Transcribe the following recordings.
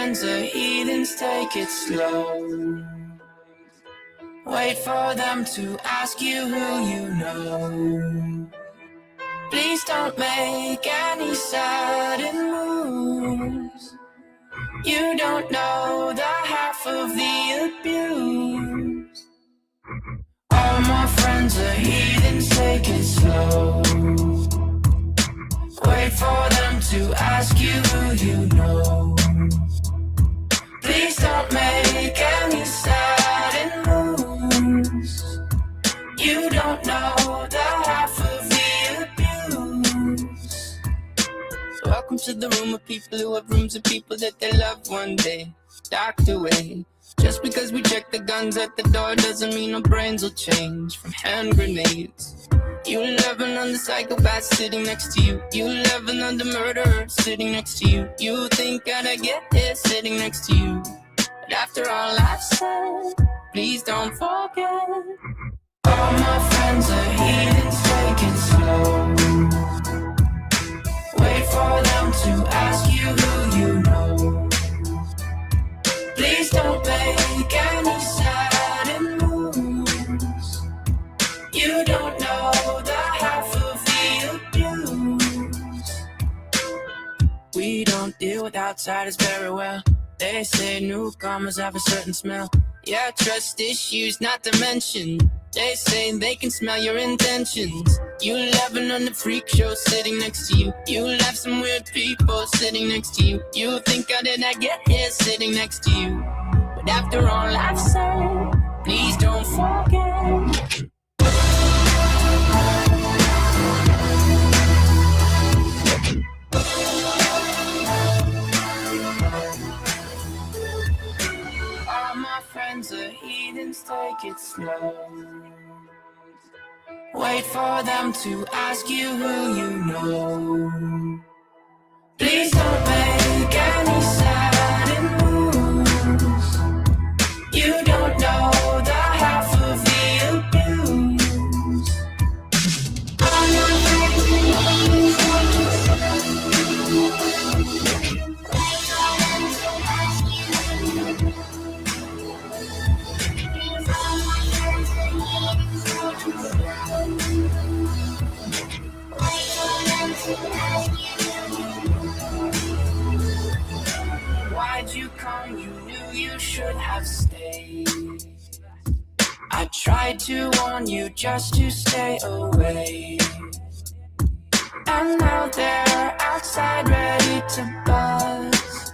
friends are heathens, take it slow. Wait for them to ask you who you know. Please don't make any sudden moves. You don't know the half of the abuse. All my friends are heathens, take it slow. Wait for them to ask you who you know. Please don't make any sudden moves. You don't know the half of the abuse. Welcome to the room of people who have rooms of people that they love one day docked away. Just because we check the guns at the door doesn't mean our brains will change from hand grenades. You laughing on the psychopath sitting next to you. You laughing on the murderer sitting next to you. You think I'd get here sitting next to you. But after all I've said, please don't forget. All my friends are heathens, take it slow. Wait for them to ask you who you know. Please don't make any sudden moves. You don't know the half of the abuse. We don't deal with outsiders very well. They say newcomers have a certain smell. Yeah, trust issues not to mention. They say they can smell your intentions. You laughing on the freak show sitting next to you. You laugh some weird people sitting next to you. You think how did I get here sitting next to you? But after all I've said, please don't forget. All my friends are heathens, take it slow. Wait for them to ask you who you know. Please don't make any sudden moves. You don't know the half of the abuse. All my friends are heathens, take it slow. Wait for them to ask you who you know. All my friends are heathens, take it slow. Why'd you come? You knew you should have stayed. I tried to warn you just to stay away. And now they're outside ready to buzz.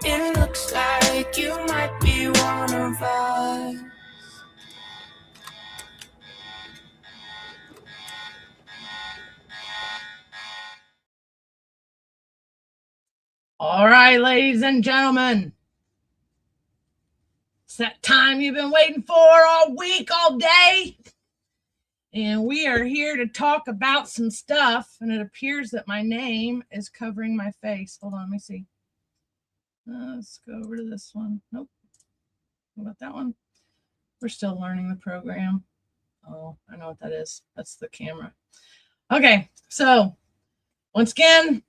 It looks like you might be one of us. All right, ladies and gentlemen, it's that time you've been waiting for all week, all day. And we are here to talk about some stuff. And it appears that my name is covering my face. Hold on, let me see. Let's go over to this one. Nope. What about that one? We're still learning the program. Oh, I know what that is. That's the camera. Okay, so once again,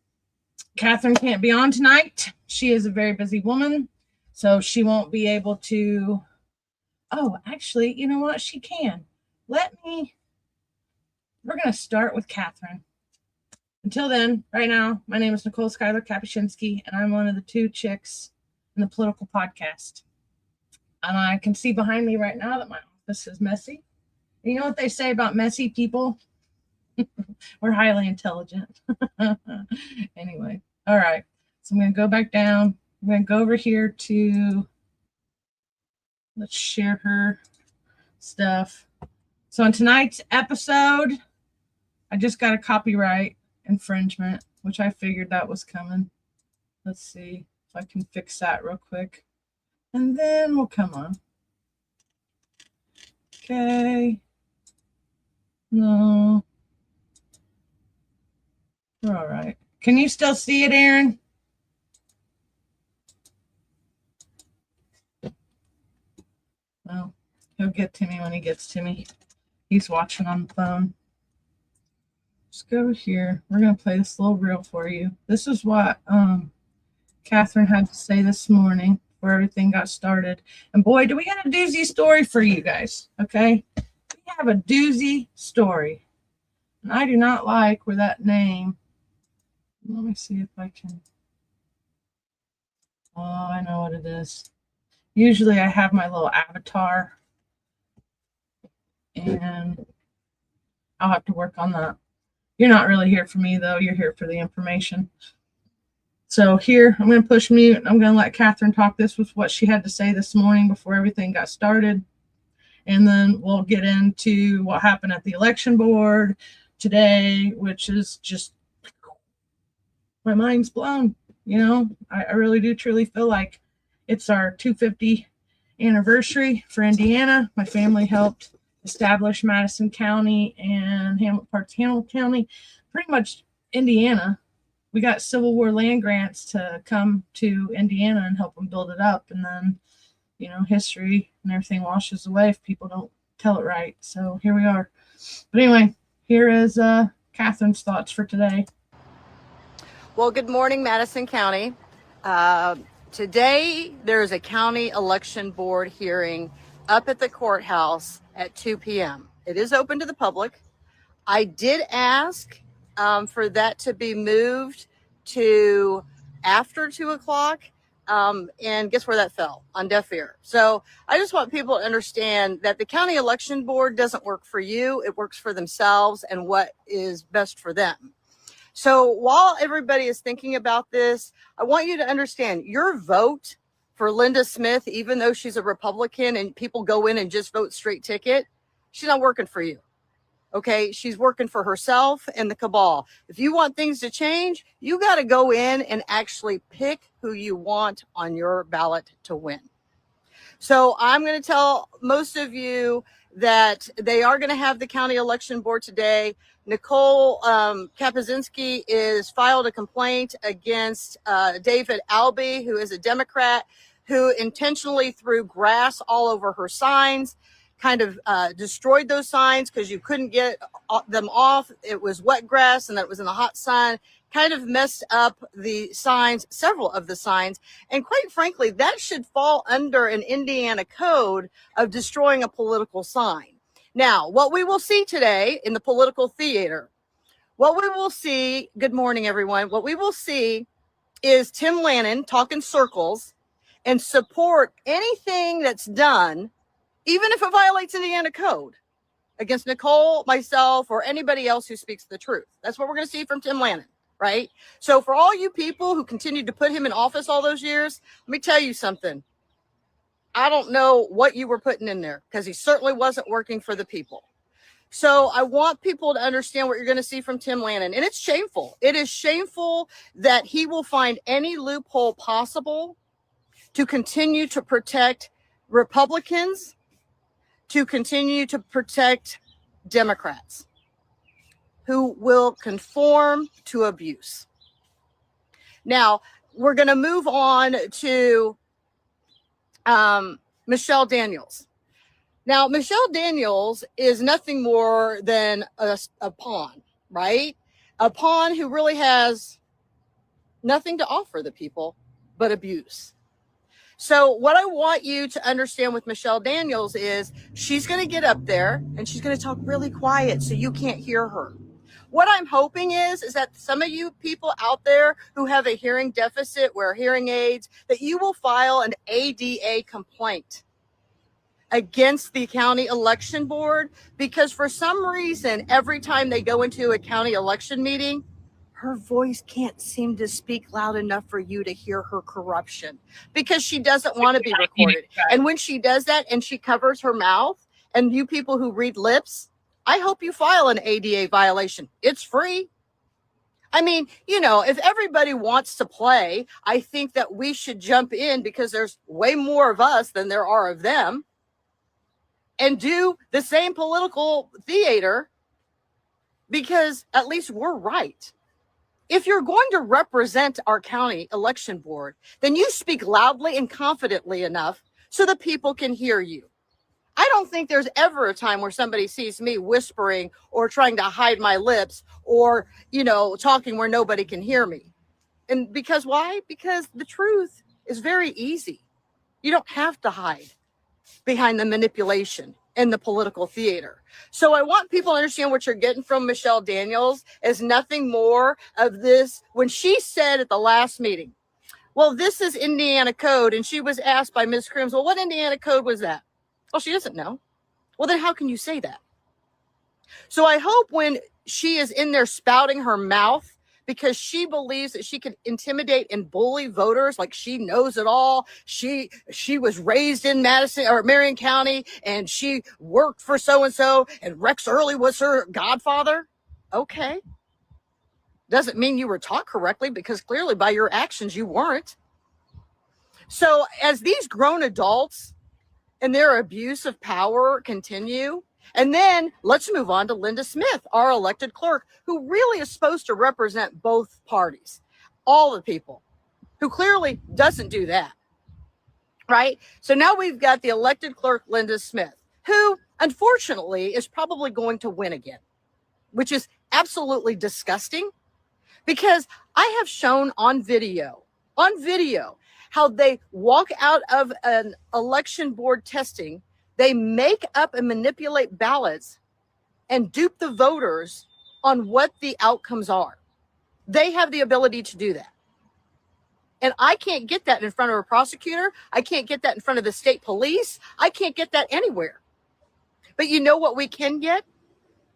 Catherine can't be on tonight. She is a very busy woman, so she won't be able to. Oh, actually, you know what? She can. We're going to start with Catherine. Until then, right now, my name is Nicole Schuyler Kapuscinski, and I'm one of the two chicks in the political podcast. And I can see behind me right now that my office is messy. And you know what they say about messy people? We're highly intelligent. Anyway, all right. So I'm going to go back down. I'm going to go over here to, let's share her stuff. So on tonight's episode, I just got a copyright infringement, which I figured that was coming. Let's see if I can fix that real quick. And then we'll come on. Okay. No. We're all right. Can you still see it, Aaron? Well, he'll get to me when he gets to me. He's watching on the phone. Just go here. We're going to play this little reel for you. This is what Catherine had to say this morning before everything got started. And boy, do we got a doozy story for you guys, okay? We have a doozy story. And I do not like where that name, let me see if I can, oh, I know what it is. Usually I have my little avatar and I'll have to work on that. You're not really here for me though, you're here for the information. So here, I'm going to push mute. I'm going to let Catherine talk. This was what she had to say this morning before everything got started. And then we'll get into what happened at the election board today, which is just, my mind's blown. You know, I really do truly feel like it's our 250 anniversary for Indiana. My family helped establish Madison County and parts of Hamilton County, pretty much Indiana. We got Civil War land grants to come to Indiana and help them build it up. And then, you know, history and everything washes away if people don't tell it right. So here we are. But anyway, here is Catherine's thoughts for today. Well, good morning, Madison County. Today, there's a county election board hearing up at the courthouse at 2 p.m. It is open to the public. I did ask for that to be moved to after 2 o'clock. And guess where that fell? On deaf ear. So I just want people to understand that the county election board doesn't work for you. It works for themselves and what is best for them. So while everybody is thinking about this, I want you to understand your vote for Linda Smith, even though she's a Republican and people go in and just vote straight ticket, she's not working for you. Okay, she's working for herself and the cabal. If you want things to change, you got to go in and actually pick who you want on your ballot to win. So I'm going to tell most of you that they are going to have the county election board today. Nicole Kapazinski is filed a complaint against David Albee, who is a Democrat, who intentionally threw grass all over her signs, kind of destroyed those signs because you couldn't get them off. It was wet grass and that was in the hot sun, kind of messed up the signs, several of the signs. And quite frankly, that should fall under an Indiana code of destroying a political sign. Now, what we will see today in the political theater, what we will see, good morning, everyone. What we will see is Tim Lannon talk in circles and support anything that's done, even if it violates Indiana code, against Nicole, myself, or anybody else who speaks the truth. That's what we're going to see from Tim Lannon, right? So for all you people who continued to put him in office all those years, let me tell you something. I don't know what you were putting in there because he certainly wasn't working for the people. So I want people to understand what you're going to see from Tim Lannon. And it's shameful. It is shameful that he will find any loophole possible to continue to protect Republicans, to continue to protect Democrats who will conform to abuse. Now, we're going to move on to Michelle Daniels. Now, Michelle Daniels is nothing more than a pawn, right? A pawn who really has nothing to offer the people but abuse. So what I want you to understand with Michelle Daniels is she's going to get up there and she's going to talk really quiet so you can't hear her. What I'm hoping is that some of you people out there who have a hearing deficit, wear hearing aids, that you will file an ADA complaint against the county election board, because for some reason, every time they go into a county election meeting, her voice can't seem to speak loud enough for you to hear her corruption because she doesn't want to be recorded. And when she does that and she covers her mouth, and you people who read lips, I hope you file an ADA violation. It's free. I mean, you know, if everybody wants to play, I think that we should jump in because there's way more of us than there are of them and do the same political theater because at least we're right. If you're going to represent our county election board, then you speak loudly and confidently enough so the people can hear you. I don't think there's ever a time where somebody sees me whispering or trying to hide my lips or, you know, talking where nobody can hear me. And because why? Because the truth is very easy. You don't have to hide behind the manipulation in the political theater. So I want people to understand what you're getting from Michelle Daniels is nothing more of this. When she said at the last meeting, well, this is Indiana code. And she was asked by Ms. Crims, well, what Indiana code was that? Well, she doesn't know. Well, then how can you say that? So I hope when she is in there spouting her mouth because she believes that she can intimidate and bully voters like she knows it all. She was raised in Madison or Marion County and she worked for so-and-so and Rex Early was her godfather. Okay. Doesn't mean you were taught correctly because clearly by your actions you weren't. So as these grown adults and their abuse of power continue, and then let's move on to Linda Smith, our elected clerk, who really is supposed to represent both parties, all the people, who clearly doesn't do that, right? So now we've got the elected clerk, Linda Smith, who unfortunately is probably going to win again, which is absolutely disgusting because I have shown on video, how they walk out of an election board testing. They make up and manipulate ballots and dupe the voters on what the outcomes are. They have the ability to do that. And I can't get that in front of a prosecutor. I can't get that in front of the state police. I can't get that anywhere. But you know what we can get?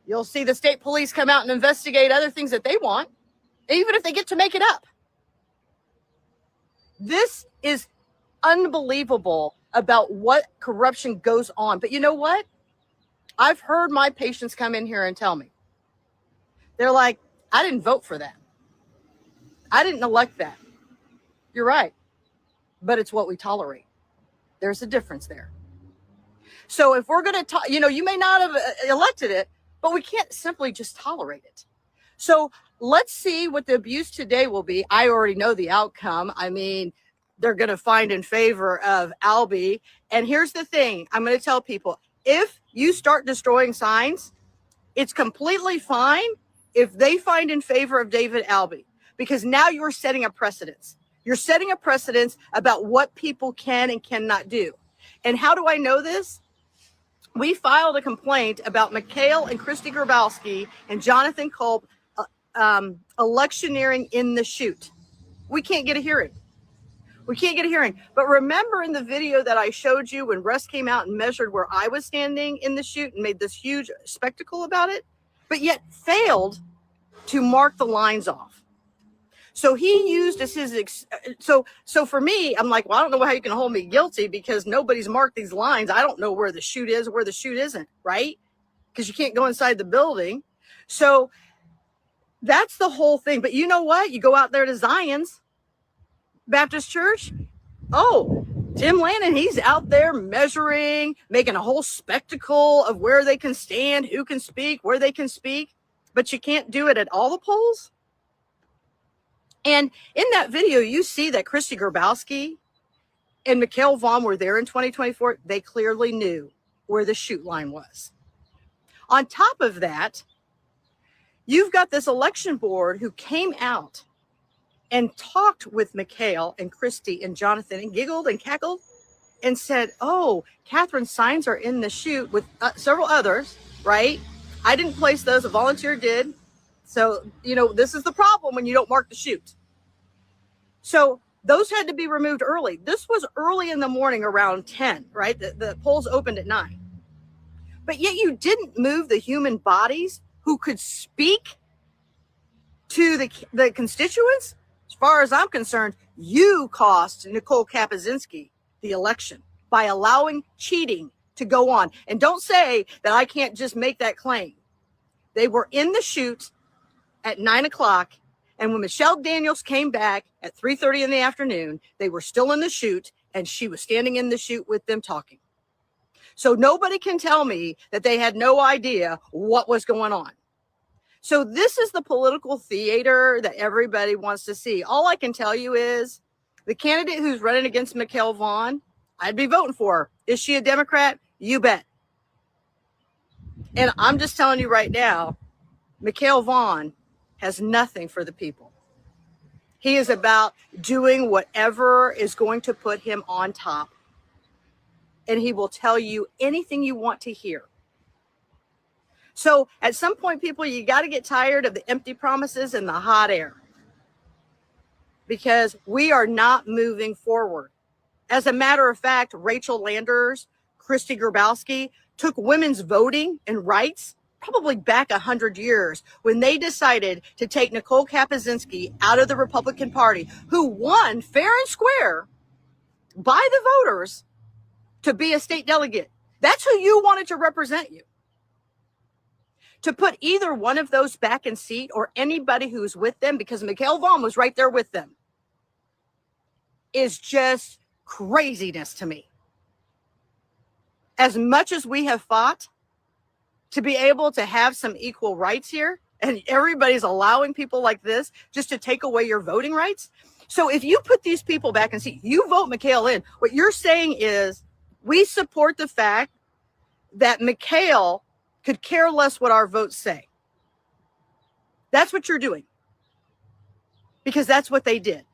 You'll see the state police come out and investigate other things that they want, even if they get to make it up. This is unbelievable about what corruption goes on. But you know what? I've heard my patients come in here and tell me, they're like, I didn't vote for that. I didn't elect that. You're right. But it's what we tolerate. There's a difference there. So if we're going to talk, you may not have elected it, but we can't simply just tolerate it. So let's see what the abuse today will be. I already know the outcome. I mean, they're going to find in favor of Albie. And here's the thing. I'm going to tell people, if you start destroying signs, it's completely fine if they find in favor of David Albie, because now you're setting a precedence. You're setting a precedence about what people can and cannot do. And how do I know this? We filed a complaint about Mikhail and Christy Grabowski and Jonathan Culp electioneering in the chute. We can't get a hearing. But remember in the video that I showed you when Russ came out and measured where I was standing in the chute and made this huge spectacle about it, but yet failed to mark the lines off. So he used as his, so for me, I'm like, well, I don't know how you can hold me guilty because nobody's marked these lines. I don't know where the chute is or where the chute isn't, right? Because you can't go inside the building. So that's the whole thing. But you know what? You go out there to Zion's Baptist Church. Oh, Tim Lannon, he's out there measuring, making a whole spectacle of where they can stand, who can speak, where they can speak. But you can't do it at all the polls. And in that video, you see that Christy Grabowski and Mikhail Vaughn were there in 2024. They chlearly knew where the chute line was. On top of that, you've got this election board who came out and talked with Mikhail and Christy and Jonathan and giggled and cackled and said, oh, Catherine's signs are in the chute with several others, right? I didn't place those, a volunteer did. So, this is the problem when you don't mark the chute. So those had to be removed early. This was early in the morning around 10, right? The polls opened at 9. But yet you didn't move the human bodies who could speak to the constituents. As far as I'm concerned, you cost Nicole Kaczynski the election by allowing cheating to go on. And don't say that I can't just make that claim. They were in the chute at 9 o'clock. And when Michelle Daniels came back at 3:30 in the afternoon, they were still in the chute and she was standing in the chute with them talking. So nobody can tell me that they had no idea what was going on. So this is the political theater that everybody wants to see. All I can tell you is the candidate who's running against Mikhail Vaughn, I'd be voting for her. Is she a Democrat? You bet. And I'm just telling you right now, Mikhail Vaughn has nothing for the people. He is about doing whatever is going to put him on top. And he will tell you anything you want to hear. So at some point, people, you got to get tired of the empty promises and the hot air, because we are not moving forward. As a matter of fact, Rachel Landers, Christy Grabowski took women's voting and rights probably back 100 years when they decided to take Nicole Kaczynski out of the Republican Party, who won fair and square by the voters to be a state delegate. That's who you wanted to represent you. To put either one of those back in seat, or anybody who's with them, because Mikhail Vaughn was right there with them, is just craziness to me. As much as we have fought to be able to have some equal rights here, and everybody's allowing people like this just to take away your voting rights. So if you put these people back in seat, you vote Mikhail in, what you're saying is we support the fact that Mikhail could care less what our votes say. That's what you're doing, because that's what they did.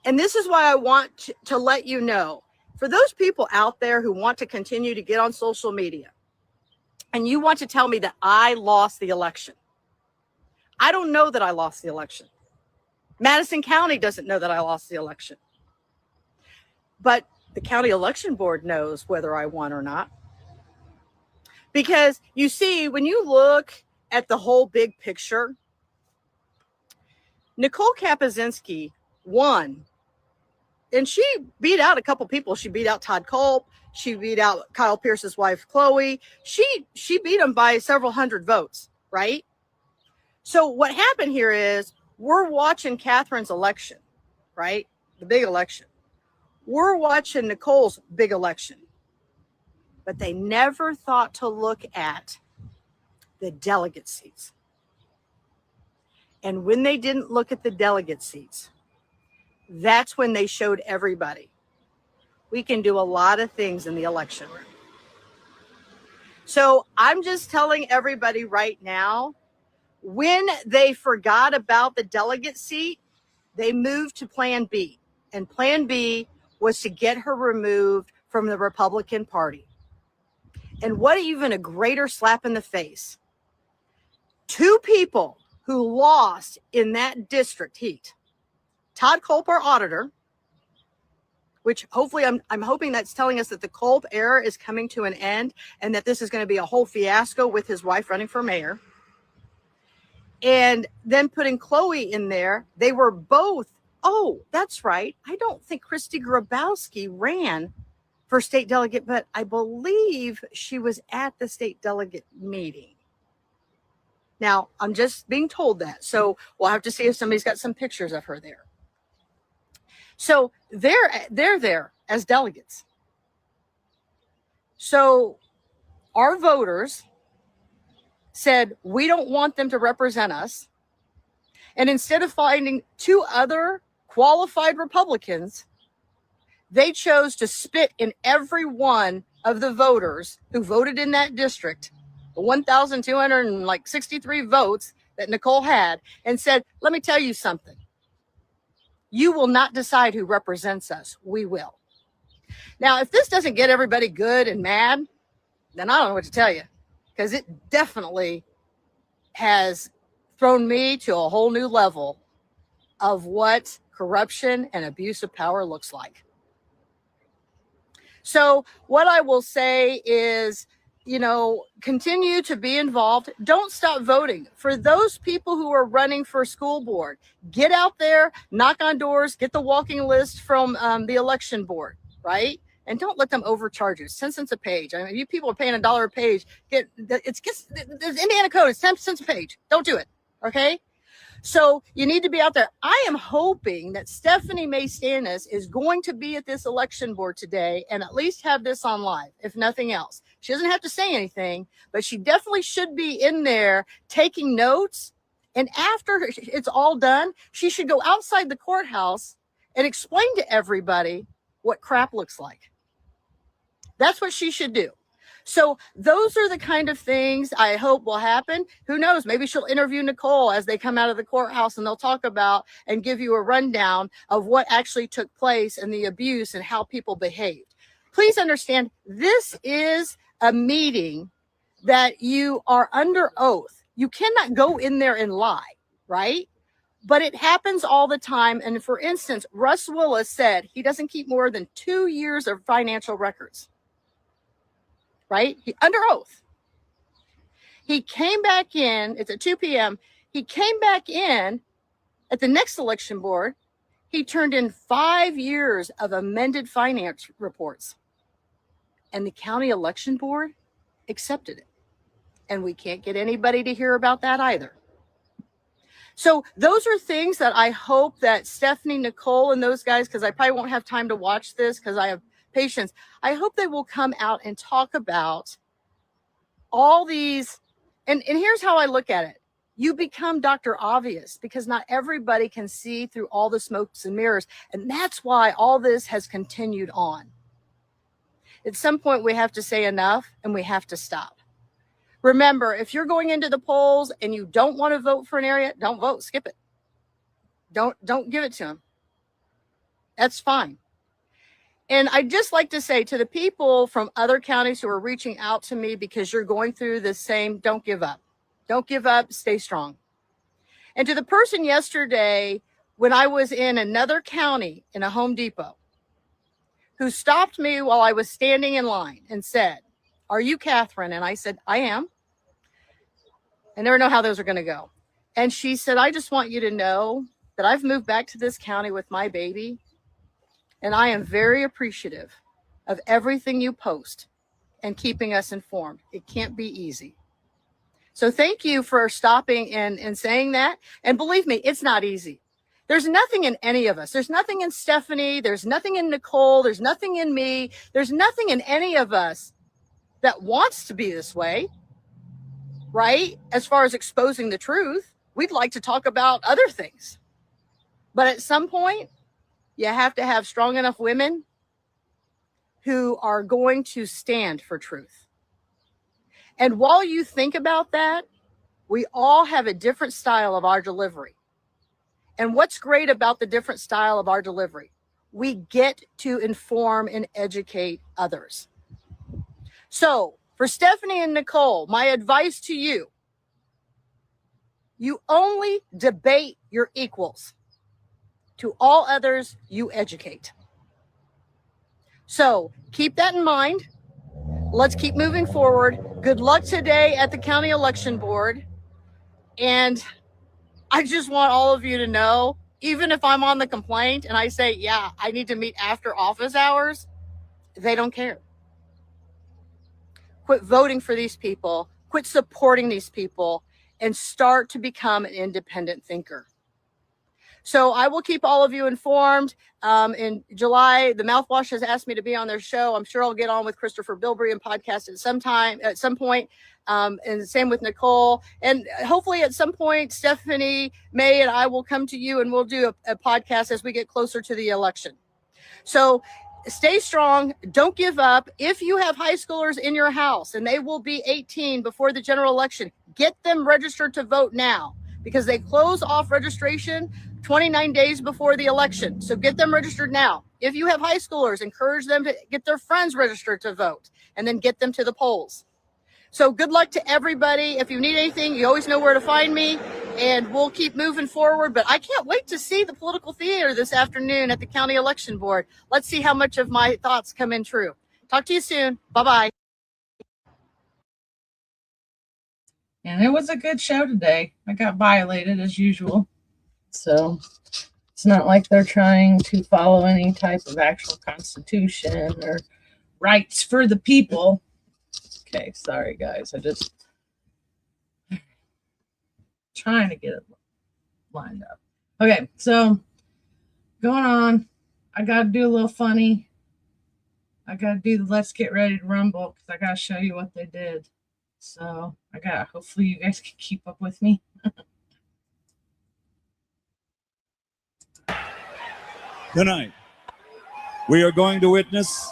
And this is why I want to let you know, for those people out there who want to continue to get on social media and you want to tell me that I lost the election. I don't know that I lost the election. Madison County doesn't know that I lost the election. But the county election board knows whether I won or not. Because you see, when you look at the whole big picture, Nicole Kaczynski won. And she beat out a couple people. She beat out Todd Culp. She beat out Kyle Pierce's wife, Chloe. She beat them by several hundred votes, right? So what happened here is we're watching Catherine's election, right? The big election. We're watching Nicole's big election. But they never thought to look at the delegate seats. And when they didn't look at the delegate seats, that's when they showed everybody we can do a lot of things in the election room. So I'm just telling everybody right now, when they forgot about the delegate seat, they moved to Plan B. And Plan B was to get her removed from the Republican Party. And what even a greater slap in the face. Two people who lost in that district heat. Todd Culp, our auditor, which hopefully I'm hoping that's telling us that the Culp era is coming to an end and that this is going to be a whole fiasco with his wife running for mayor. And then putting Chloe in there, they were both, oh, that's right. I don't think Christy Grabowski ran for state delegate, but I believe she was at the state delegate meeting. Now, I'm just being told that. So we'll have to see if somebody's got some pictures of her there. So they're there as delegates. So our voters said, we don't want them to represent us. And instead of finding two other qualified Republicans, they chose to spit in every one of the voters who voted in that district, the 1,263 votes that Nicole had, and said, let me tell you something. You will not decide who represents us. We will. Now, if this doesn't get everybody good and mad, then I don't know what to tell you, because it definitely has thrown me to a whole new level of what corruption and abuse of power looks like. So what I will say is, continue to be involved. Don't stop voting. For those people who are running for school board, get out there, knock on doors, get the walking list from the election board, right? And don't let them overcharge you. 10 cents a page. I mean, you people are paying $1 a page. There's Indiana code. It's 10 cents a page. Don't do it. Okay. So you need to be out there. I am hoping that Stephanie May Stannis is going to be at this election board today and at least have this on live, if nothing else. She doesn't have to say anything, but she definitely should be in there taking notes. And after it's all done, she should go outside the courthouse and explain to everybody what crap looks like. That's what she should do. So those are the kind of things I hope will happen. Who knows? Maybe she'll interview Nicole as they come out of the courthouse, and they'll talk about and give you a rundown of what actually took place and the abuse and how people behaved. Please understand, this is a meeting that you are under oath. You cannot go in there and lie, right? But it happens all the time. And for instance, Russ Willis said he doesn't keep more than 2 years of financial records, right? Under oath. He came back in, it's at 2 p.m. He came back in at the next election board. He turned in 5 years of amended finance reports. And the county election board accepted it. And we can't get anybody to hear about that either. So those are things that I hope that Stephanie, Nicole, and those guys, because I probably won't have time to watch this because I have patience, I hope they will come out and talk about all these. And here's how I look at it. You become Dr. Obvious because not everybody can see through all the smokes and mirrors. And that's why all this has continued on. At some point, we have to say enough and we have to stop. Remember, if you're going into the polls and you don't want to vote for an area, don't vote, skip it. Don't give it to them. That's fine. And I'd just like to say to the people from other counties who are reaching out to me because you're going through the same, don't give up. Don't give up, stay strong. And to the person yesterday, when I was in another county in a Home Depot, who stopped me while I was standing in line and said, "Are you Catherine?" And I said, "I am." I never know how those are going to go. And she said, "I just want you to know that I've moved back to this county with my baby, and I am very appreciative of everything you post and keeping us informed. It can't be easy." So thank you for stopping and saying that. And believe me, it's not easy. There's nothing in any of us. There's nothing in Stephanie. There's nothing in Nicole. There's nothing in me. There's nothing in any of us that wants to be this way, right? As far as exposing the truth, we'd like to talk about other things. But at some point, you have to have strong enough women who are going to stand for truth. And while you think about that, we all have a different style of our delivery. And what's great about the different style of our delivery? We get to inform and educate others. So for Stephanie and Nicole, my advice to you, you only debate your equals. To all others, you educate. So keep that in mind. Let's keep moving forward. Good luck today at the county election board. And I just want all of you to know, even if I'm on the complaint and I say, yeah, I need to meet after office hours, they don't care. Quit voting for these people, quit supporting these people, and start to become an independent thinker. So I will keep all of you informed. In July, the Mouthwash has asked me to be on their show. I'm sure I'll get on with Christopher Bilbrey and podcast at some point. And same with Nicole. And hopefully at some point, Stephanie, May, and I will come to you and we'll do a podcast as we get closer to the election. So stay strong. Don't give up. If you have high schoolers in your house and they will be 18 before the general election, get them registered to vote now because they close off registration 29 days before the election. So get them registered now. If you have high schoolers, encourage them to get their friends registered to vote and then get them to the polls. So good luck to everybody. If you need anything, you always know where to find me, and we'll keep moving forward. But I can't wait to see the political theater this afternoon at the county election board. Let's see how much of my thoughts come in true. Talk to you soon. Bye-bye. And it was a good show today. I got violated as usual. So it's not like they're trying to follow any type of actual constitution or rights for the people. Okay, sorry guys. I just trying to get it lined up. Okay, so going on. I got to do a little funny. I got to do the let's get ready to rumble because I got to show you what they did. So hopefully you guys can keep up with me. Tonight, we are going to witness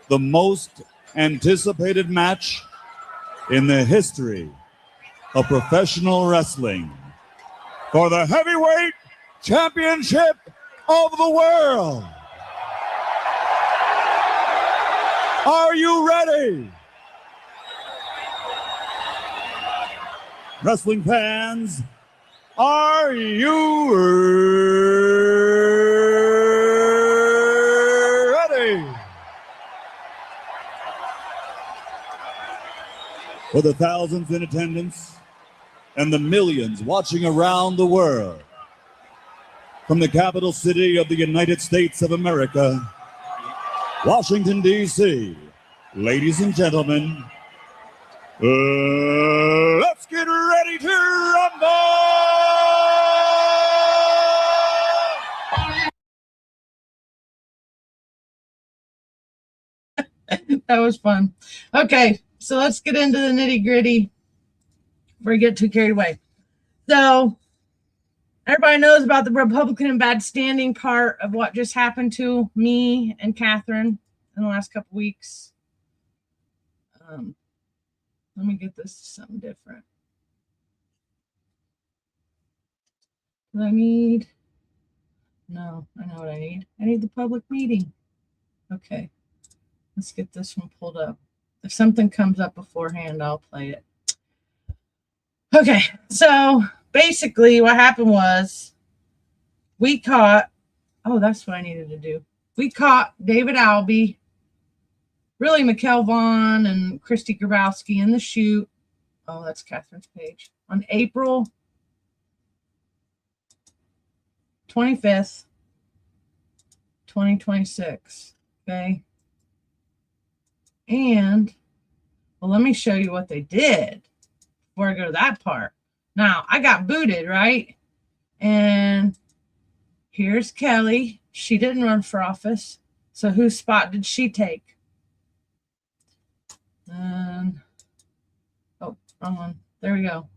the most anticipated match in the history of professional wrestling for the heavyweight championship of the world. Are you ready? Wrestling fans, are you ready? For the thousands in attendance and the millions watching around the world, from the capital city of the United States of America, Washington, D.C., ladies and gentlemen, let's get ready to rumble! That was fun. Okay, so let's get into the nitty gritty before we get too carried away. So everybody knows about the Republican in bad standing part of what just happened to me and Catherine in the last couple weeks. Let me get this to something different. What I need? No, I know what I need. I need the public meeting. Okay, let's get this one pulled up. If something comes up beforehand, I'll play it. Okay, so basically what happened was we caught, oh, that's what I needed to do. We caught David Albee, really Mikkel Vaughn and Christy Grabowski in the shoot. Oh, that's Catherine's page. On April 25th, 2026. Okay. And, well, let me show you what they did before I go to that part. Now, I got booted, right? And here's Kelly. She didn't run for office. So whose spot did she take? And, oh, wrong one. There we go.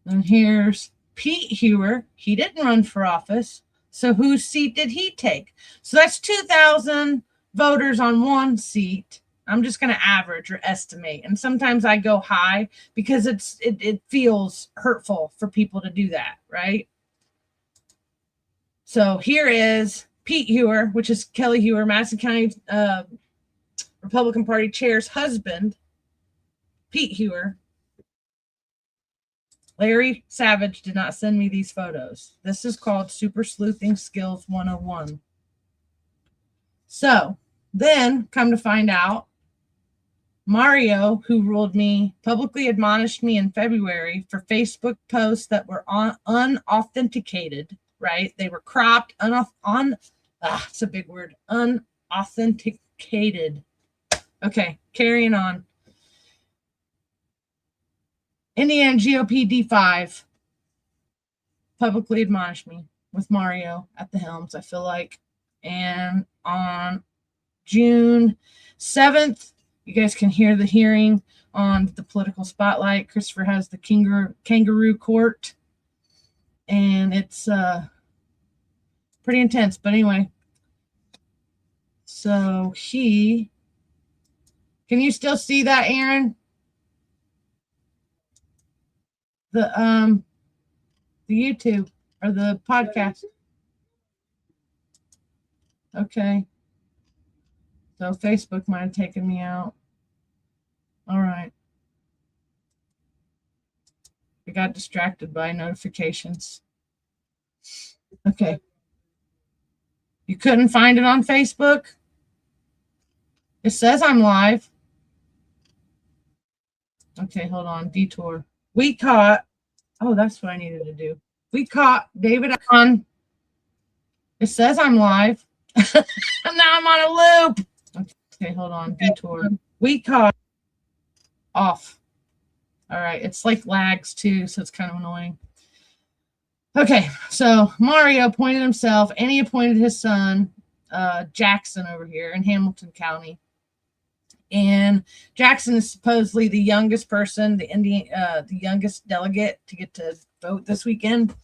And here's Pete Hooah. He didn't run for office. So whose seat did he take? So that's 2,000 voters on one seat. I'm just going to average or estimate. And sometimes I go high because it feels hurtful for people to do that, right? So here is Pete Hooah, which is Kelly Hooah, Madison County Republican Party chair's husband, Pete Hooah. Larry Savage did not send me these photos. This is called Super Sleuthing Skills 101. So then, come to find out, Mario, who ruled me, publicly admonished me in February for Facebook posts that were unauthenticated, right? They were cropped, it's a big word, unauthenticated. Okay, carrying on. Indiana GOP D5 publicly admonished me with Mario at the helms, I feel like. And on June 7th, you guys can hear the hearing on the political spotlight. Christopher has the kangaroo court. And it's pretty intense. But anyway, so can you still see that, Aaron? The YouTube or the podcast. Okay. So Facebook might have taken me out. All right. I got distracted by notifications. Okay. You couldn't find it on Facebook? It says I'm live. Okay, hold on. Detour. We caught, oh, that's what I needed to do. We caught David on, it says I'm live. And now I'm on a loop. Okay, hold on. Detour. We caught off. All right, it's like lags too, so it's kind of annoying. Okay, so Mario appointed himself and he appointed his son, Jackson, over here in Hamilton County. And Jackson is supposedly the youngest person, the youngest delegate to get to vote this weekend,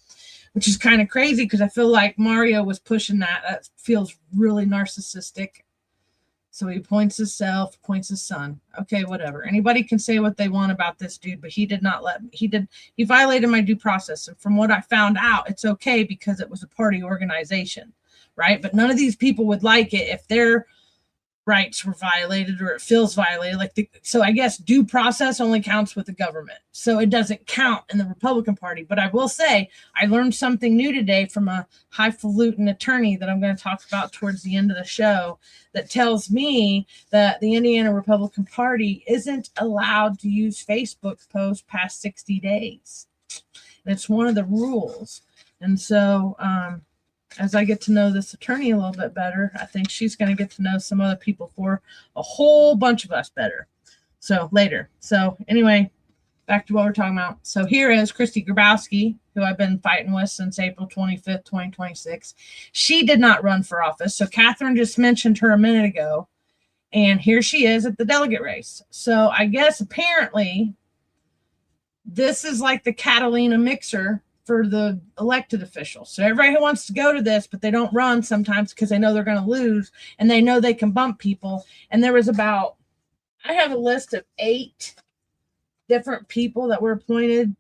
which is kind of crazy because I feel like Mario was pushing that. That feels really narcissistic. So he appoints himself, appoints his son. Okay, whatever. Anybody can say what they want about this dude, but he did not let me. He violated my due process. And from what I found out, it's okay because it was a party organization, right? But none of these people would like it if their rights were violated or it feels violated. So I guess due process only counts with the government. So it doesn't count in the Republican Party. But I will say I learned something new today from a highfalutin attorney that I'm going to talk about towards the end of the show that tells me that the Indiana Republican Party isn't allowed to use Facebook posts past 60 days. It's one of the rules. And so, as I get to know this attorney a little bit better, I think she's going to get to know some other people for a whole bunch of us better. So later. So anyway, back to what we're talking about. So here is Christy Grabowski, who I've been fighting with since April 25th, 2026. She did not run for office. So Catherine just mentioned her a minute ago. And here she is at the delegate race. So I guess apparently this is like the Catalina mixer for the elected officials. So everybody who wants to go to this, but they don't run sometimes because they know they're going to lose and they know they can bump people. And there was about, I have a list of 8 different people that were appointed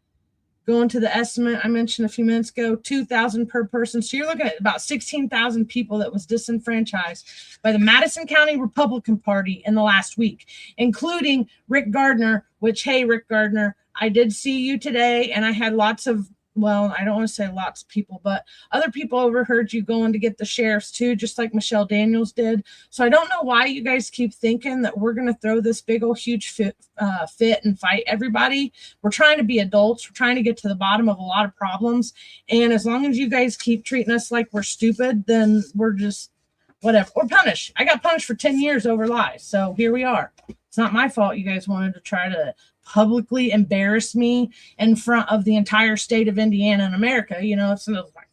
going to the estimate I mentioned a few minutes ago, 2,000 per person. So you're looking at about 16,000 people that was disenfranchised by the Madison County Republican Party in the last week, including Rick Gardner, which, hey, Rick Gardner, I did see you today and I had lots of, well, I don't want to say lots of people, but other people overheard you going to get the sheriffs too, just like Michelle Daniels did. So I don't know why you guys keep thinking that we're going to throw this big old huge fit and fight everybody. We're trying to be adults. We're trying to get to the bottom of a lot of problems. And as long as you guys keep treating us like we're stupid, then we're just whatever. Or punished. I got punished for 10 years over lies. So here we are. It's not my fault you guys wanted to try to publicly embarrass me in front of the entire state of Indiana and America. You know, it's like,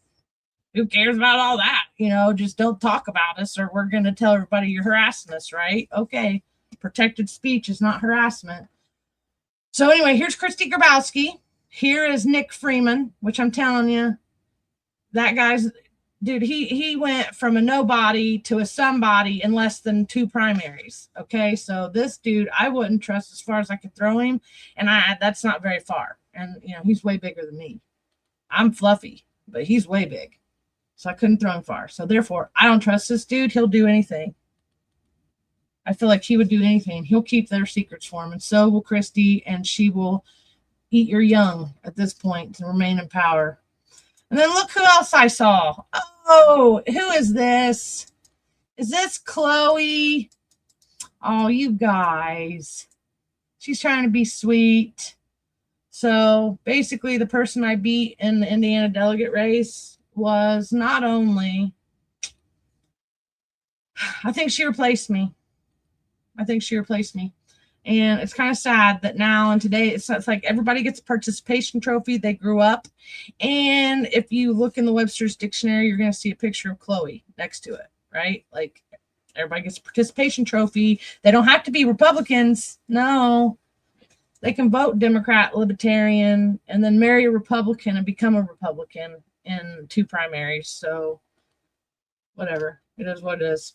who cares about all that? You know, just don't talk about us or we're going to tell everybody you're harassing us, right? Okay. Protected speech is not harassment. So anyway, here's Christy Grabowski. Here is Nick Freeman, which I'm telling you, that guy's, dude, he went from a nobody to a somebody in less than 2 primaries. Okay, so this dude, I wouldn't trust as far as I could throw him, and that's not very far. And you know, he's way bigger than me. I'm fluffy, but he's way big, so I couldn't throw him far. So therefore, I don't trust this dude. He'll do anything. I feel like he would do anything. He'll keep their secrets for him, and so will Christy, and she will eat your young at this point to remain in power. And then look who else I saw. Oh, who is this? Is this Chloe? Oh, you guys. She's trying to be sweet. So basically the person I beat in the Indiana delegate race was not only, I think she replaced me. And it's kind of sad that now and today it's like everybody gets a participation trophy. They grew up. And if you look in the Webster's dictionary, you're going to see a picture of Chloe next to it, right? Like everybody gets a participation trophy. They don't have to be Republicans. No, they can vote Democrat, Libertarian, and then marry a Republican and become a Republican in 2 primaries. So whatever. It is what it is.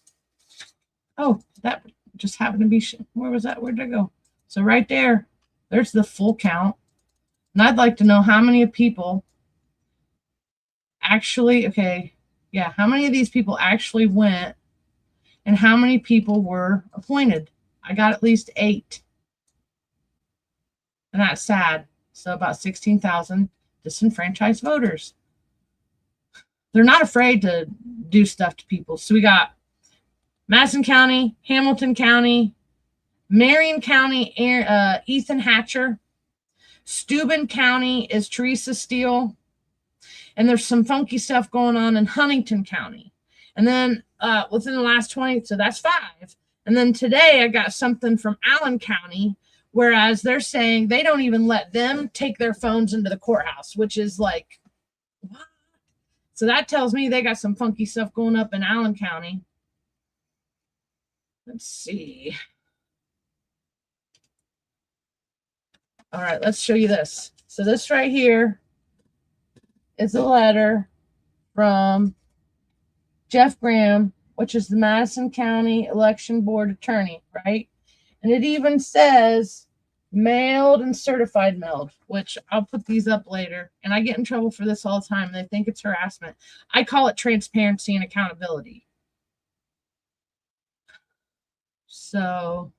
Oh, that just happened to be, where was that? Where'd that go? So right there's the full count. And I'd like to know how many people actually, how many of these people actually went and how many people were appointed. I got at least 8. And that's sad. So about 16,000 disenfranchised voters. They're not afraid to do stuff to people. So we got Madison County, Hamilton County, Marion County, Ethan Hatcher. Steuben County is Teresa Steele. And there's some funky stuff going on in Huntington County. And then within the last 20, so that's 5. And then today I got something from Allen County, whereas they're saying they don't even let them take their phones into the courthouse, which is like, what? So that tells me they got some funky stuff going up in Allen County. Let's see. All right, let's show you this. So this right here is a letter from Jeff Graham which is the Madison County Election Board attorney, right? And it even says mailed and certified mailed, which I'll put these up later. And I get in trouble for this all the time. They think it's harassment. I call it transparency and accountability. So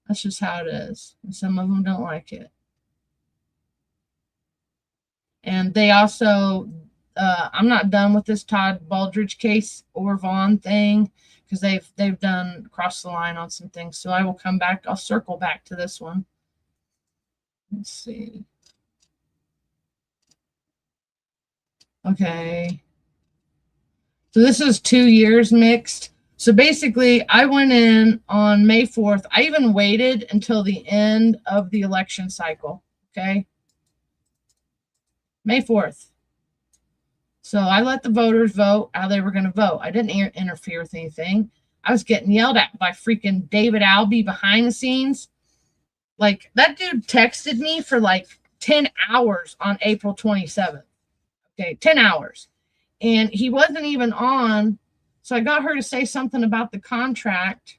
that's just how it is. And some of them don't like it. And they also, I'm not done with this Todd Baldridge case or Vaughn thing, because they've done crossed the line on some things. So I will come back. I'll circle back to this one. Let's see. Okay. So this is 2 years mixed. So basically, I went in on May 4th. I even waited until the end of the election cycle. Okay. May 4th. So I let the voters vote how they were going to vote. I didn't interfere with anything. I was getting yelled at by freaking David Albee behind the scenes. Like, that dude texted me for like 10 hours on April 27th. Okay, 10 hours. And he wasn't even on. So I got her to say something about the contract,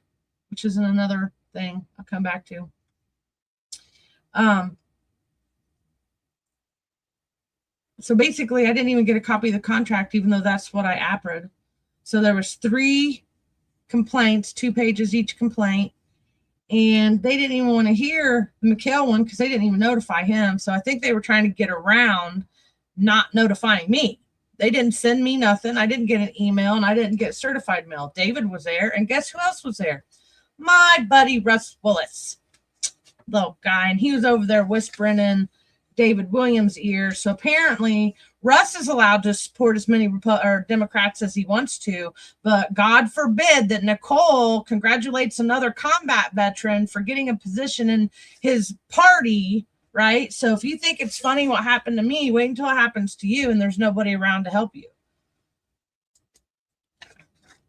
which is another thing I'll come back to. So basically, I didn't even get a copy of the contract, even though that's what I APRA'd. So there was 3 complaints, 2 pages each complaint. And they didn't even want to hear the McHale one because they didn't even notify him. So I think they were trying to get around not notifying me. They didn't send me nothing. I didn't get an email, and I didn't get certified mail. David was there, and guess who else was there? My buddy Russ Willis, little guy, and he was over there whispering in David Williams' ear. So apparently Russ is allowed to support as many Democrats as he wants to, but God forbid that Nicole congratulates another combat veteran for getting a position in his party, right? So if you think it's funny what happened to me, wait until it happens to you and there's nobody around to help you.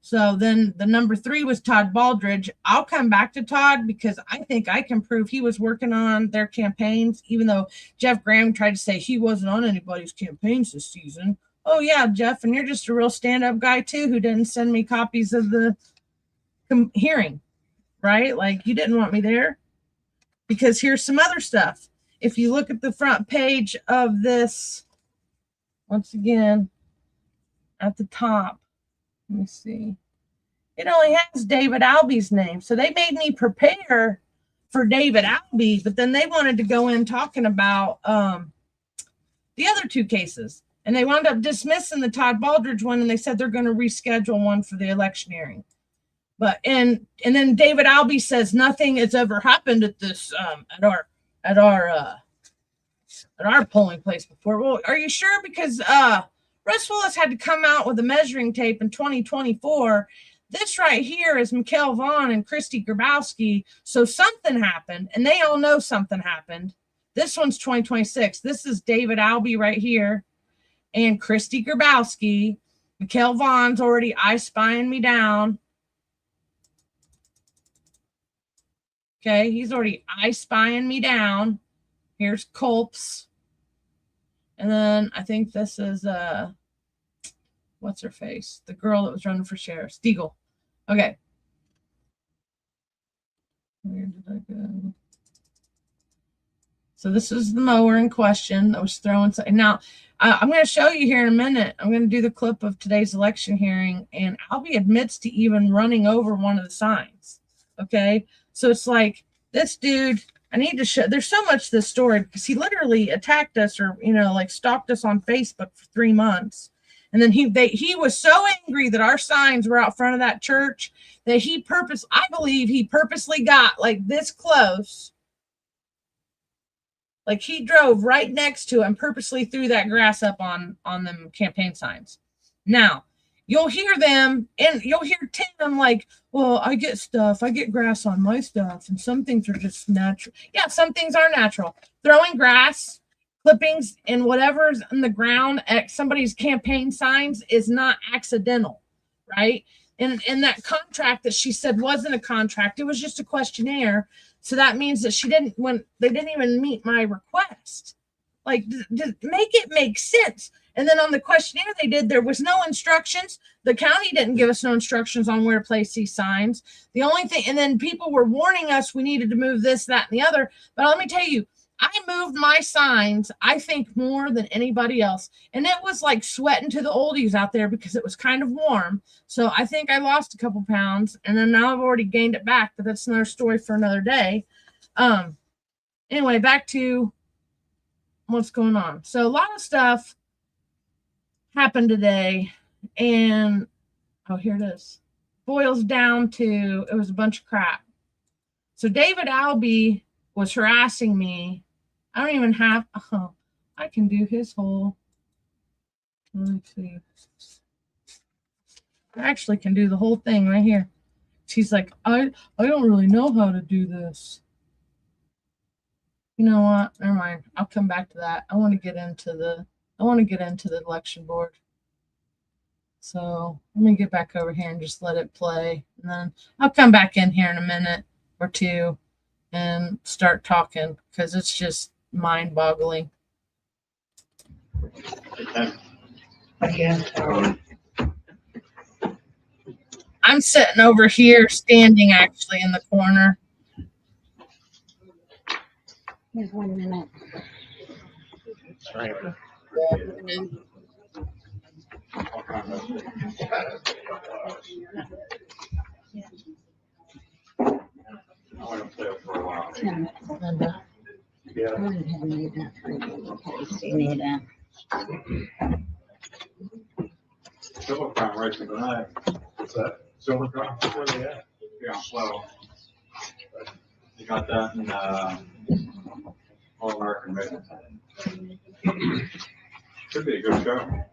So then the number 3 was Todd Baldridge. I'll come back to Todd because I think I can prove he was working on their campaigns, even though Jeff Graham tried to say he wasn't on anybody's campaigns this season. Oh, yeah, Jeff, and you're just a real stand-up guy, too, who didn't send me copies of the hearing, right? Like, you didn't want me there. Because here's some other stuff. If you look at the front page of this, once again, at the top, let me see. It only has David Albee's name. So they made me prepare for David Albee, but then they wanted to go in talking about the other 2 cases. And they wound up dismissing the Todd Baldridge one, and they said they're going to reschedule one for the election hearing. But and then David Albee says nothing has ever happened at this at our polling place before. Well, are you sure? Because Russ Willis had to come out with a measuring tape in 2024. This right here is Mikhail Vaughn and Christy Grabowski. So something happened, and they all know something happened. This one's 2026. This is David Albee right here and Christy Grabowski. Mikhail Vaughn's already spying me down. Okay, he's already spying me down. Here's Culps. And then I think this is what's her face? The girl that was running for sheriff, Stiegel. Okay. Where did I go? So this is the mower in question that was throwing. Now, I'm going to show you here in a minute. I'm going to do the clip of today's election hearing, and Albee admits to even running over one of the signs. Okay. So it's like this dude, I need to show, there's so much to this story because he literally attacked us or, like stalked us on Facebook for 3 months. And then he was so angry that our signs were out front of that church that I believe he purposely got like this close. Like he drove right next to it and purposely threw that grass up on them campaign signs. Now, you'll hear them and you'll hear Tim like, well, I get grass on my stuff, and some things are just natural. Yeah, some things are natural. Throwing grass, clippings, and whatever's in the ground at somebody's campaign signs is not accidental, right? And that contract that she said wasn't a contract, it was just a questionnaire. So that means that they didn't even meet my request. Like, make it make sense. And then on the questionnaire they did, there was no instructions. The county didn't give us no instructions on where to place these signs. The only thing, and then people were warning us we needed to move this, that, and the other. But let me tell you, I moved my signs, I think, more than anybody else. And it was like sweating to the oldies out there because it was kind of warm. So I think I lost a couple pounds, and then now I've already gained it back, but that's another story for another day. Anyway, back to what's going on. So a lot of stuff happened today, and oh, here it is. Boils down to, it was a bunch of crap. So David Albee was harassing me. I don't even have, I can do his whole, let's see. I actually can do the whole thing right here. She's like, I don't really know how to do this. You know what? Never mind. I'll come back to that. I want to get into the election board. So let me get back over here and just let it play. And then I'll come back in here in a minute or two and start talking because it's just mind-boggling. I'm sitting over here, standing actually in the corner. There's 1 minute. I want to play it for a while. Tim, Yeah. I wouldn't have made that for you in case you need it. Silver Crown racing tonight. What's that? Silver Crown? Where are they at? Yeah, well, you got that in All American Racing. Should be a good show.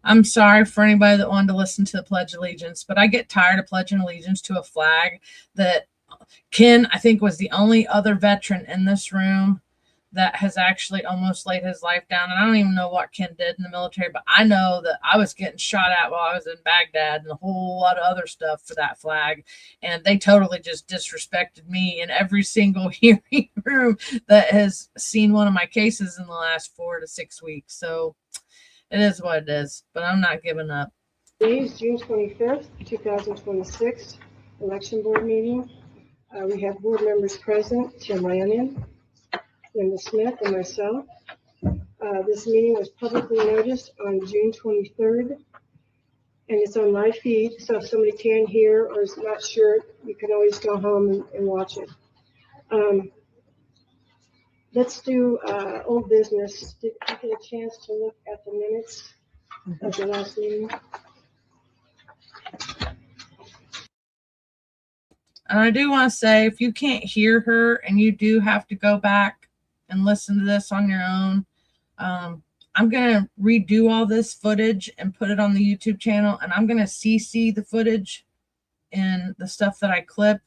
I'm sorry for anybody that wanted to listen to the Pledge of Allegiance, but I get tired of pledging allegiance to a flag that Ken, I think, was the only other veteran in this room that has actually almost laid his life down. And I don't even know what Ken did in the military, but I know that I was getting shot at while I was in Baghdad and a whole lot of other stuff for that flag. And they totally just disrespected me in every single hearing room that has seen one of my cases in the last 4 to 6 weeks. So it is what it is, but I'm not giving up. Today is June 25th, 2026, election board meeting. We have board members present, Tim Lanyon, Linda Smith, and myself. This meeting was publicly noticed on June 23rd, and it's on live feed, so if somebody can't hear or is not sure, you can always go home and watch it. Let's do old business. Did you get a chance to look at the minutes of the last meeting? And I do want to say, if you can't hear her and you do have to go back and listen to this on your own, I'm going to redo all this footage and put it on the YouTube channel. And I'm going to CC the footage in the stuff that I clip.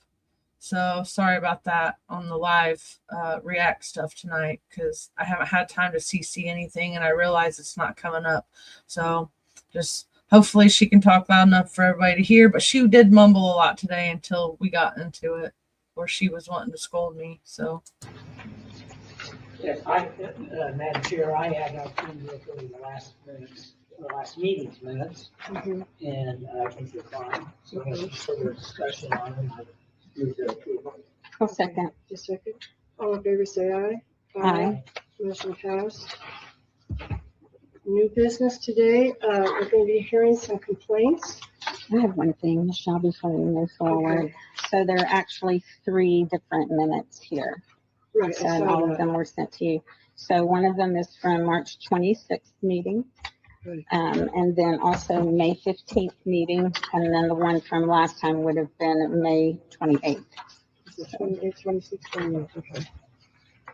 So sorry about that on the live react stuff tonight, because I haven't had time to CC anything and I realize it's not coming up. So just hopefully she can talk loud enough for everybody to hear. But she did mumble a lot today until we got into it, or she was wanting to scold me. So. Yes, Madam Chair, I had opportunity to look over the last meeting's minutes, and I think they're fine. So there's just further discussion on them. I'll second. Just a second. All in favor, say aye. Aye. Motion passed. New business today, we're going to be hearing some complaints. I have one thing, Michelle, before we move forward. Okay. So there are actually 3 different minutes here. Right. So and all of them were sent to you. So one of them is from March 26th meeting. Good. And then also May 15th meeting. And then the one from last time would have been May 28th. 28, 26, 28. Okay.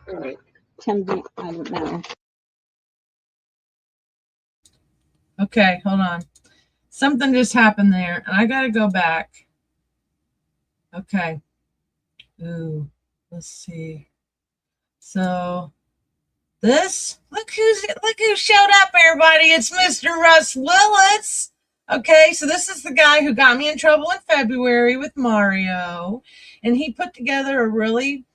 All right. Tim, I don't know. Okay, hold on. something just happened there, and I got to go back. Okay. Ooh, let's see. So this, look who showed up, everybody. It's Mr. Russ Willis. Okay, so this is the guy who got me in trouble in February with Mario, and he put together a really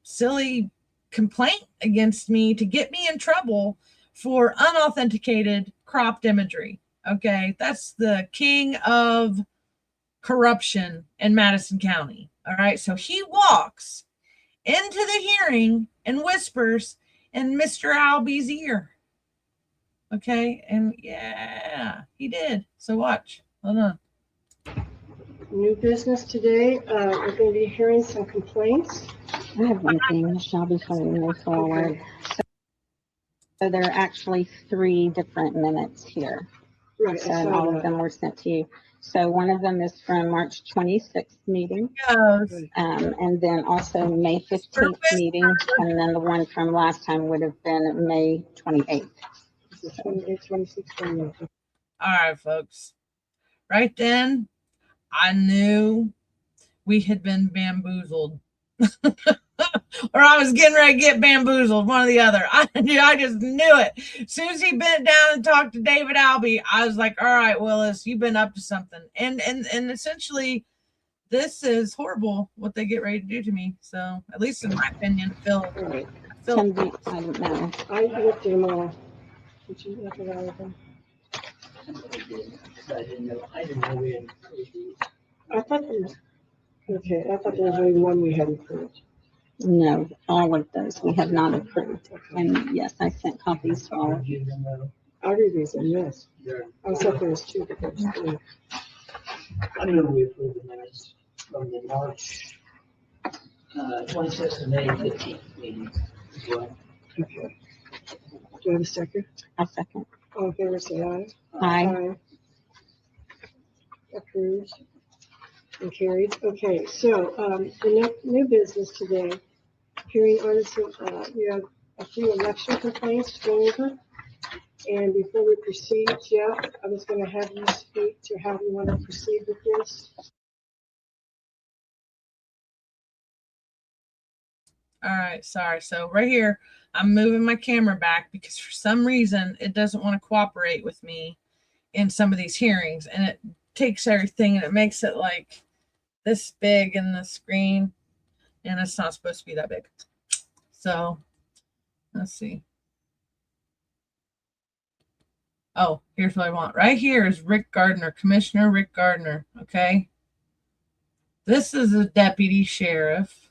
silly complaint against me to get me in trouble for unauthenticated cropped imagery. Okay, that's the king of corruption in Madison County. All right, so he walks into the hearing and whispers in Mr. Albie's ear. Okay, and yeah, he did. So watch. Hold on. New business today, we're going to be hearing some complaints. I have one thing, Michelle, before we move forward. So there are actually 3 different minutes here. Right, I And saw all of that. them were sent to you. So one of them is from March 26th meeting, Goes. and then also May 15th meeting, and then the one from last time would have been May 28th. This is 28, 26, 28. All right, folks. Right then, I knew we had been bamboozled. Or I was getting ready to get bamboozled, one or the other. I just knew it. As soon as he bent down and talked to David Albie, I was like, all right, Willis, you've been up to something. And essentially, this is horrible what they get ready to do to me. So, at least in my opinion, All right. I don't know. I looked at them all. Did you look at all of them? I didn't know we had approved these. I thought there was, okay, I thought there was only one we hadn't approved. No, all of those we have not approved. And yes, I sent copies to all of you. I'll read these in, yes. They're- I thought there was 2, but there's 3. I know we approved the minutes from the March 26th and May 15th meetings as well. Okay. Do I have a second? I'll second. All in favor, say aye. Aye. Approved and carried. Okay, so the new business today, hearing artisan, we have a few election complaints to go over. And before we proceed, Jeff, I was going to have you speak to how you want to proceed with this. All right, sorry. So right here, I'm moving my camera back because for some reason it doesn't want to cooperate with me in some of these hearings, and it takes everything and it makes it like this big in the screen, and it's not supposed to be that big. So let's see. Oh, here's what I want. Right here is Rick Gardner, Commissioner Rick Gardner. Okay. This is a deputy sheriff.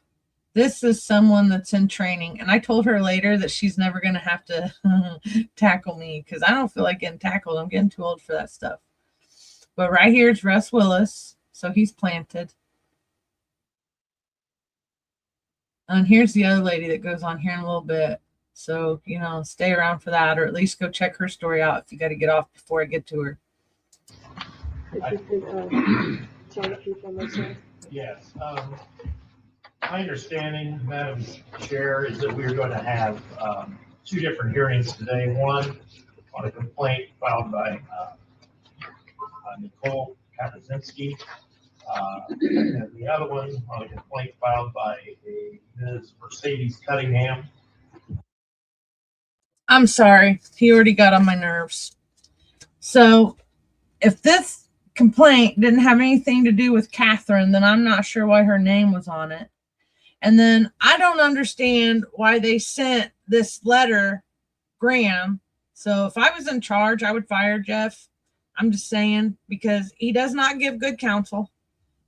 This is someone that's in training. And I told her later that she's never going to have to tackle me because I don't feel like getting tackled. I'm getting too old for that stuff. But right here is Russ Willis. So he's planted. And here's the other lady that goes on here in a little bit. So, you know, stay around for that, or at least go check her story out if you got to get off before I get to her. If you could tell the people myself. Yes. My understanding, Madam Chair, is that we're going to have 2 different hearings today. One on a complaint filed by Nicole Kapazinski, and the other one on a complaint filed by a Ms. Mercedes Cunningham. I'm sorry. He already got on my nerves. So if this complaint didn't have anything to do with Catherine, then I'm not sure why her name was on it. And then I don't understand why they sent this letter, Graham. So if I was in charge, I would fire Jeff. I'm just saying, because he does not give good counsel.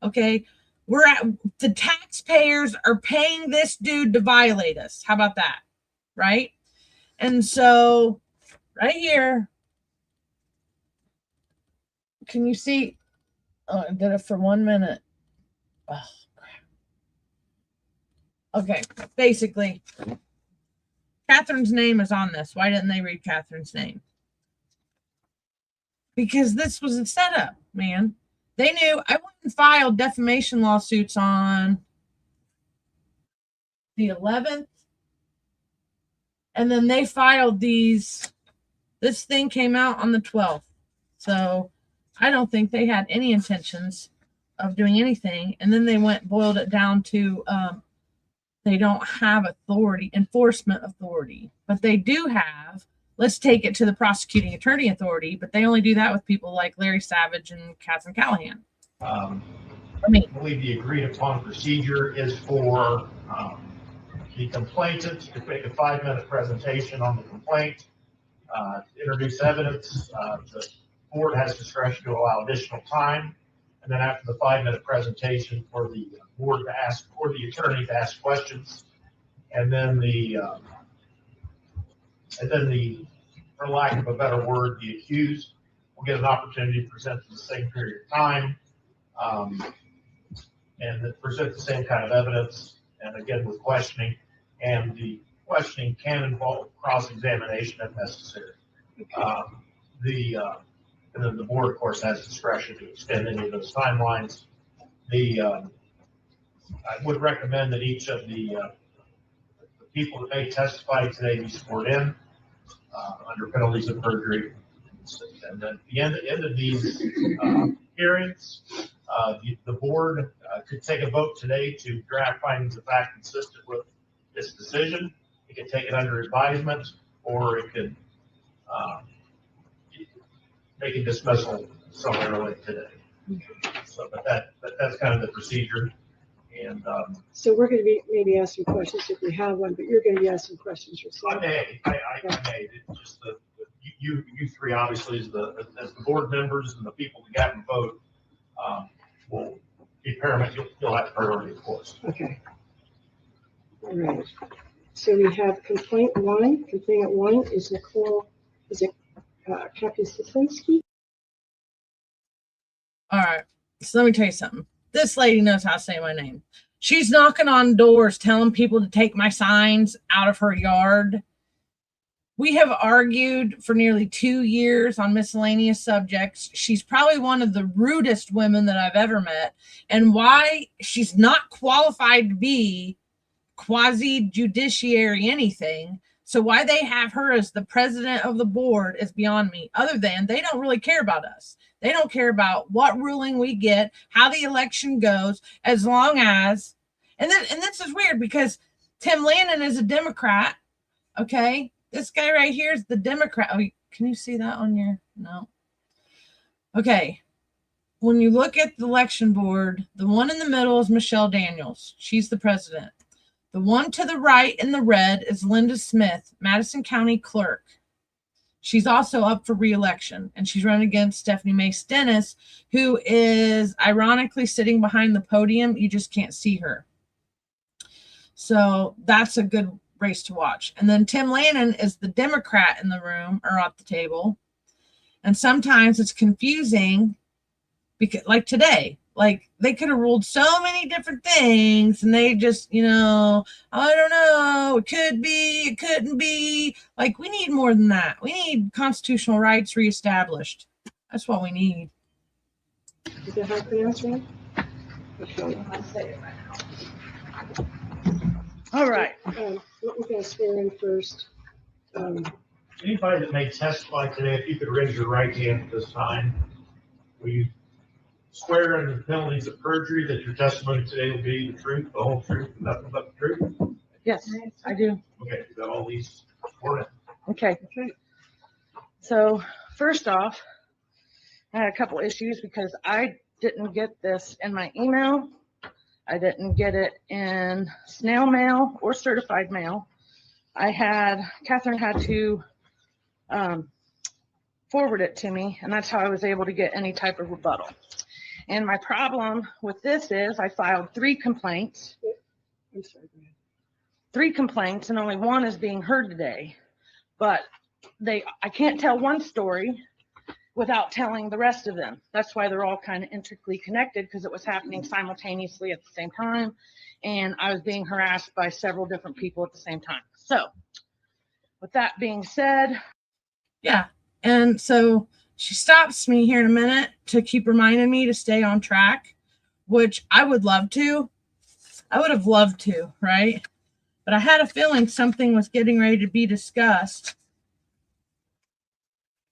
Okay. The taxpayers are paying this dude to violate us. How about that? Right? And so right here, can you see? Oh, I did it for 1 minute. Oh, crap. Okay, basically, Catherine's name is on this. Why didn't they read Catherine's name? Because this was a setup, man. They knew I went and filed defamation lawsuits on the 11th. And then they filed these. This thing came out on the 12th. So I don't think they had any intentions of doing anything. And then they boiled it down to they don't have enforcement authority, but they do have, let's take it to the prosecuting attorney authority, but they only do that with people like Larry Savage and Catherine Callahan. I believe the agreed upon procedure is for the complainant to make a 5-minute presentation on the complaint, introduce evidence. The board has discretion to allow additional time. And then after the 5-minute presentation, for the board to ask, or the attorney to ask questions. And then for lack of a better word, the accused will get an opportunity to present for the same period of time. And present the same kind of evidence, and again with questioning, and the questioning can involve cross-examination if necessary. And then the board, of course, has discretion to extend any of those timelines. I would recommend that each of the people that may testify today be sworn in under penalties of perjury. And at the end of these hearings, the board could take a vote today to draft findings of fact consistent with this decision. It could take it under advisement, or it could make a dismissal summarily today. So, but that's kind of the procedure. And So we're going to be maybe asking questions if we have one, but you're going to be asking questions yourself. I may. It's just you three, obviously, as the board members and the people that got and vote, will be paramount. You'll have priority, of course. Okay. All right. So we have complaint one. Complainant one is Kapusinski. All right. So let me tell you something. This lady knows how to say my name. She's knocking on doors telling people to take my signs out of her yard. We have argued for nearly 2 years on miscellaneous subjects. She's probably one of the rudest women that I've ever met. And why she's not qualified to be quasi-judiciary anything. So why they have her as the president of the board is beyond me, other than they don't really care about us. They don't care about what ruling we get, how the election goes, as long as, and this is weird because Tim Lannon is a Democrat, okay? This guy right here is the Democrat. Oh, can you see that on your, no. Okay. When you look at the election board, the one in the middle is Michelle Daniels. She's the president. The one to the right in the red is Linda Smith, Madison County Clerk. She's also up for re-election, and she's running against Stephanie Mace Dennis, who is ironically sitting behind the podium. You just can't see her. So that's a good race to watch. And then Tim Lannon is the Democrat in the room or at the table. And sometimes it's confusing because, like today, like they could have ruled so many different things and they just, I don't know, it could be, it couldn't be. Like, we need more than that. We need constitutional rights reestablished. That's what we need. Is that how to pronounce it? Okay. I'll say it right All right. We're going to swear in first. Anybody that may testify today, if you could raise your right hand at this time, will you swear under the penalties of perjury that your testimony today will be the truth, the whole truth, and nothing but the truth? Yes, I do. Okay, is that all these sworn in? Okay. So first off, I had a couple issues because I didn't get this in my email. I didn't get it in snail mail or certified mail. Catherine had to forward it to me, and that's how I was able to get any type of rebuttal. And my problem with this is I filed 3 complaints. I'm sorry, go ahead. 3 complaints, and only 1 is being heard today. But I can't tell one story without telling the rest of them. That's why they're all kind of intricately connected, because it was happening simultaneously at the same time. And I was being harassed by several different people at the same time. So with that being said. Yeah. And so she stops me here in a minute to keep reminding me to stay on track, which I would love to. I would have loved to, right? But I had a feeling something was getting ready to be discussed.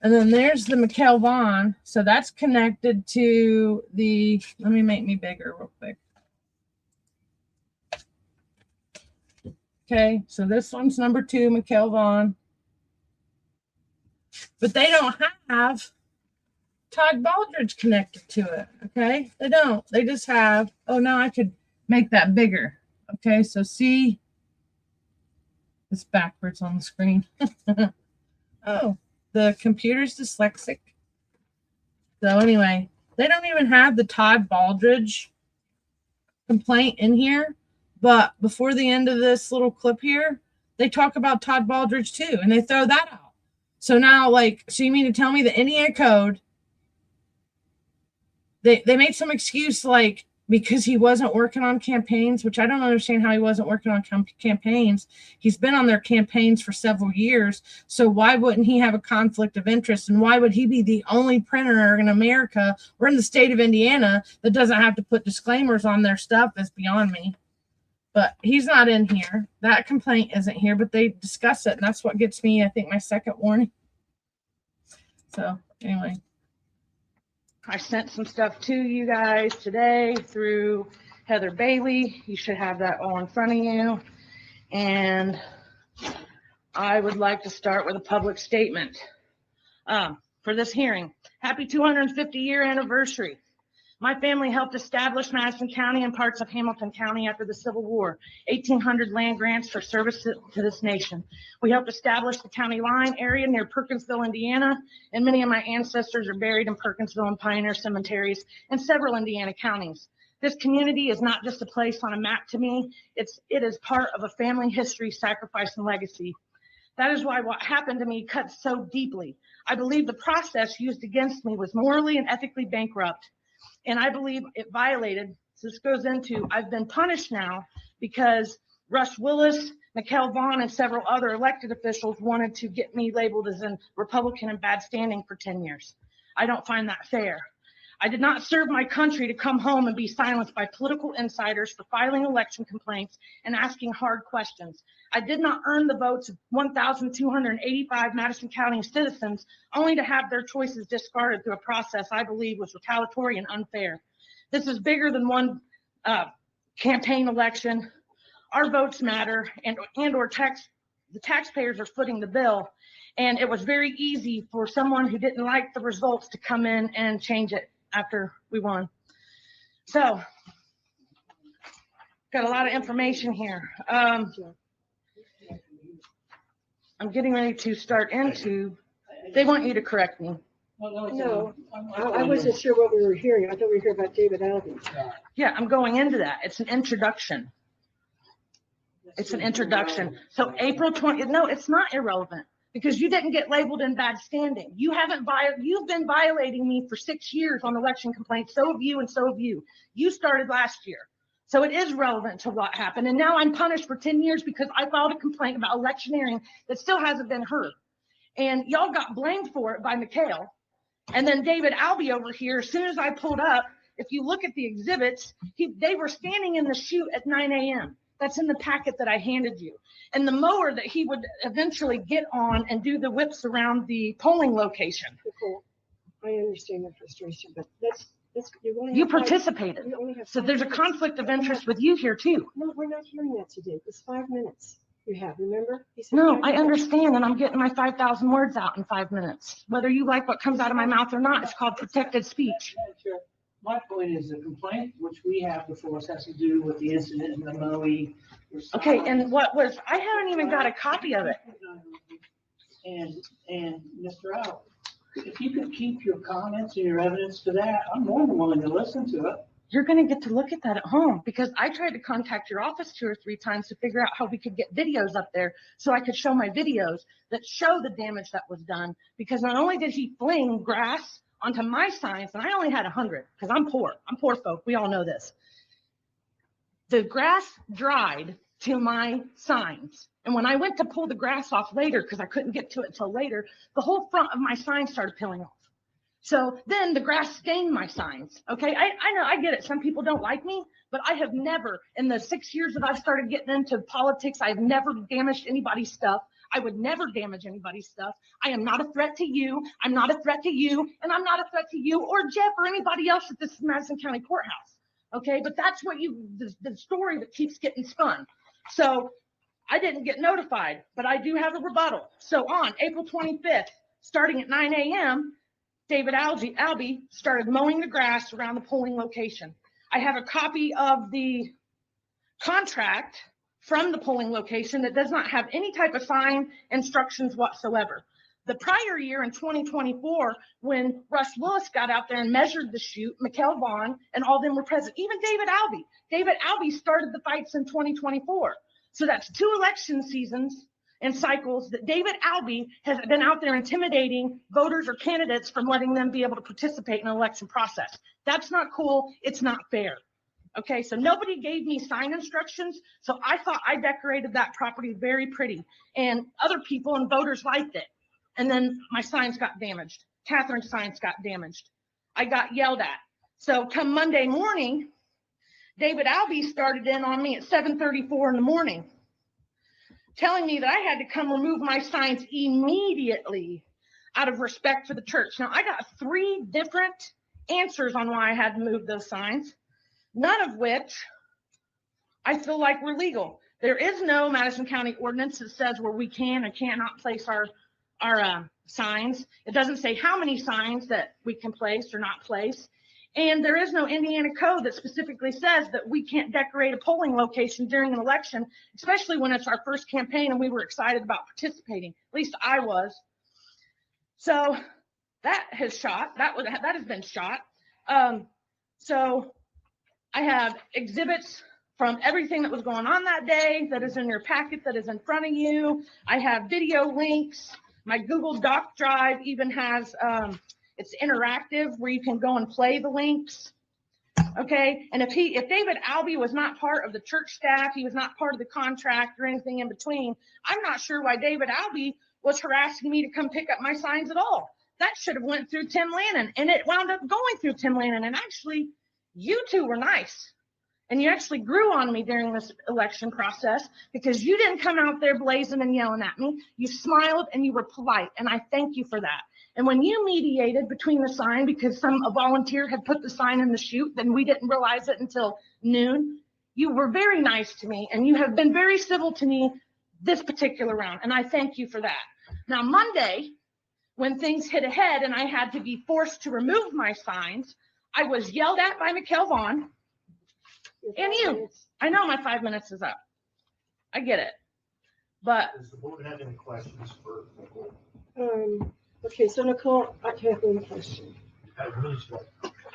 And then there's the McElvaughan. So that's connected to the, let me make me bigger real quick. Okay, so this one's number 2, McElvaughan. But they don't have Todd Baldridge connected to it. Okay, they don't. They just have, oh, now I could make that bigger. Okay, so see, it's backwards on the screen. Oh, the computer's dyslexic. So anyway, they don't even have the Todd Baldridge complaint in here. But before the end of this little clip here, they talk about Todd Baldridge too, and they throw that out. So now, like, so you mean to tell me the Indiana Code, they made some excuse like because he wasn't working on campaigns, which I don't understand how he wasn't working on campaigns. He's been on their campaigns for several years. So why wouldn't he have a conflict of interest? And why would he be the only printer in America or in the state of Indiana that doesn't have to put disclaimers on their stuff? Is beyond me. But he's not in here. That complaint isn't here, but they discuss it. And that's what gets me, I think, my second warning. So anyway. I sent some stuff to you guys today through Heather Bailey. You should have that all in front of you. And I would like to start with a public statement for this hearing. Happy 250-year anniversary. My family helped establish Madison County and parts of Hamilton County after the Civil War. 1,800 land grants for service to this nation. We helped establish the county line area near Perkinsville, Indiana, and many of my ancestors are buried in Perkinsville and Pioneer cemeteries and several Indiana counties. This community is not just a place on a map to me. It is part of a family history, sacrifice, and legacy. That is why what happened to me cuts so deeply. I believe the process used against me was morally and ethically bankrupt. And I believe it violated, so this goes into, I've been punished now because Rush Willis, McElvaughan, and several other elected officials wanted to get me labeled as a Republican in bad standing for 10 years. I don't find that fair. I did not serve my country to come home and be silenced by political insiders for filing election complaints and asking hard questions. I did not earn the votes of 1,285 Madison County citizens only to have their choices discarded through a process I believe was retaliatory and unfair. This is bigger than one campaign election. Our votes matter, and or the taxpayers are footing the bill. And it was very easy for someone who didn't like the results to come in and change it after we won. So, got a lot of information here. I'm getting ready to start into, they want you to correct me. No, I wasn't sure what we were hearing. I thought we were hearing about David Alvey. Yeah, I'm going into that. It's an introduction. It's an introduction. So April 20th, no, it's not irrelevant because you didn't get labeled in bad standing. You've been violating me for 6 years on election complaints. So have you and so have you. You started last year. So it is relevant to what happened. And now I'm punished for 10 years because I filed a complaint about electioneering that still hasn't been heard. And y'all got blamed for it by McHale. And then David Albee over here, as soon as I pulled up, if you look at the exhibits, they were standing in the chute at 9 a.m. That's in the packet that I handed you. And the mower that he would eventually get on and do the whips around the polling location. Nicole, I understand the frustration, but you participated. So there's a conflict of interest with you here too. No, we're not hearing that today. It's 5 minutes. You have, remember? No, I understand, and I'm getting my 5,000 words out in 5 minutes. Whether you like what comes out of my mouth or not, it's called protected speech. My point is the complaint, which we have before us, has to do with the incident in the Moe. Okay, and I haven't even got a copy of it. And Mr. Allen, if you could keep your comments and your evidence to that, I'm more than willing to listen to it. You're going to get to look at that at home because I tried to contact your office 2 or 3 times to figure out how we could get videos up there so I could show my videos that show the damage that was done. Because not only did he fling grass onto my signs, and I only had 100 because I'm poor. I'm poor folk. We all know this. The grass dried to my signs. And when I went to pull the grass off later, because I couldn't get to it till later, the whole front of my sign started peeling off. So then the grass stained my signs. Okay, I know, I get it. Some people don't like me, but I have never, in the 6 years that I've started getting into politics, I've never damaged anybody's stuff. I would never damage anybody's stuff. I am not a threat to you. I'm not a threat to you. And I'm not a threat to you or Jeff or anybody else at this Madison County Courthouse. Okay, but that's what the story that keeps getting spun. So I didn't get notified, but I do have a rebuttal. So on April 25th, starting at 9 a.m., David Albee started mowing the grass around the polling location. I have a copy of the contract from the polling location that does not have any type of sign instructions whatsoever. The prior year in 2024, when Russ Lewis got out there and measured the chute, Mikkel Vaughn and all them were present, even David Albee. David Albee started the fights in 2024. So that's 2 election seasons and cycles that David Albee has been out there intimidating voters or candidates from letting them be able to participate in an election process. That's not cool. It's not fair. Okay, so nobody gave me sign instructions, so I thought I decorated that property very pretty, and other people and voters liked it. And then my signs got damaged. Catherine's signs got damaged. I got yelled at. So come Monday morning, David Albee started in on me at 7:34 in the morning, telling me that I had to come remove my signs immediately out of respect for the church. Now, I got 3 different answers on why I had to move those signs, none of which I feel like were legal. There is no Madison County ordinance that says where we can and cannot place our signs. It doesn't say how many signs that we can place or not place. And there is no Indiana code that specifically says that we can't decorate a polling location during an election, especially when it's our first campaign and we were excited about participating. At least I was. So that has been shot. So I have exhibits from everything that was going on that day that is in your packet that is in front of you. I have video links. My Google Doc drive even has it's interactive where you can go and play the links. Okay, and if David Albee was not part of the church staff, he was not part of the contract or anything in between, I'm not sure why David Albee was harassing me to come pick up my signs at all. That should have went through Tim Lannon, and it wound up going through Tim Lannon. And actually, you two were nice. And you actually grew on me during this election process because you didn't come out there blazing and yelling at me. You smiled and you were polite, and I thank you for that. And when you mediated between the sign because a volunteer had put the sign in the chute, then we didn't realize it until noon. You were very nice to me, and you have been very civil to me this particular round, and I thank you for that. Now, Monday, when things hit ahead and I had to be forced to remove my signs, I was yelled at by Mikkel Vaughn. And you, I know my 5 minutes is up. I get it. But Does the board have any questions for Nicole? Okay, so Nicole, I have one question.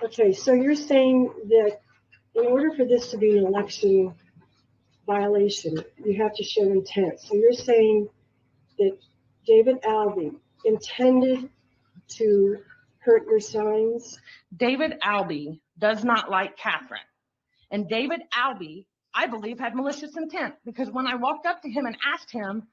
Okay, so you're saying that in order for this to be an election violation, you have to show intent. So you're saying that David Albee intended to hurt your signs? David Albee does not like Catherine. And David Albee, I believe, had malicious intent because when I walked up to him and asked him,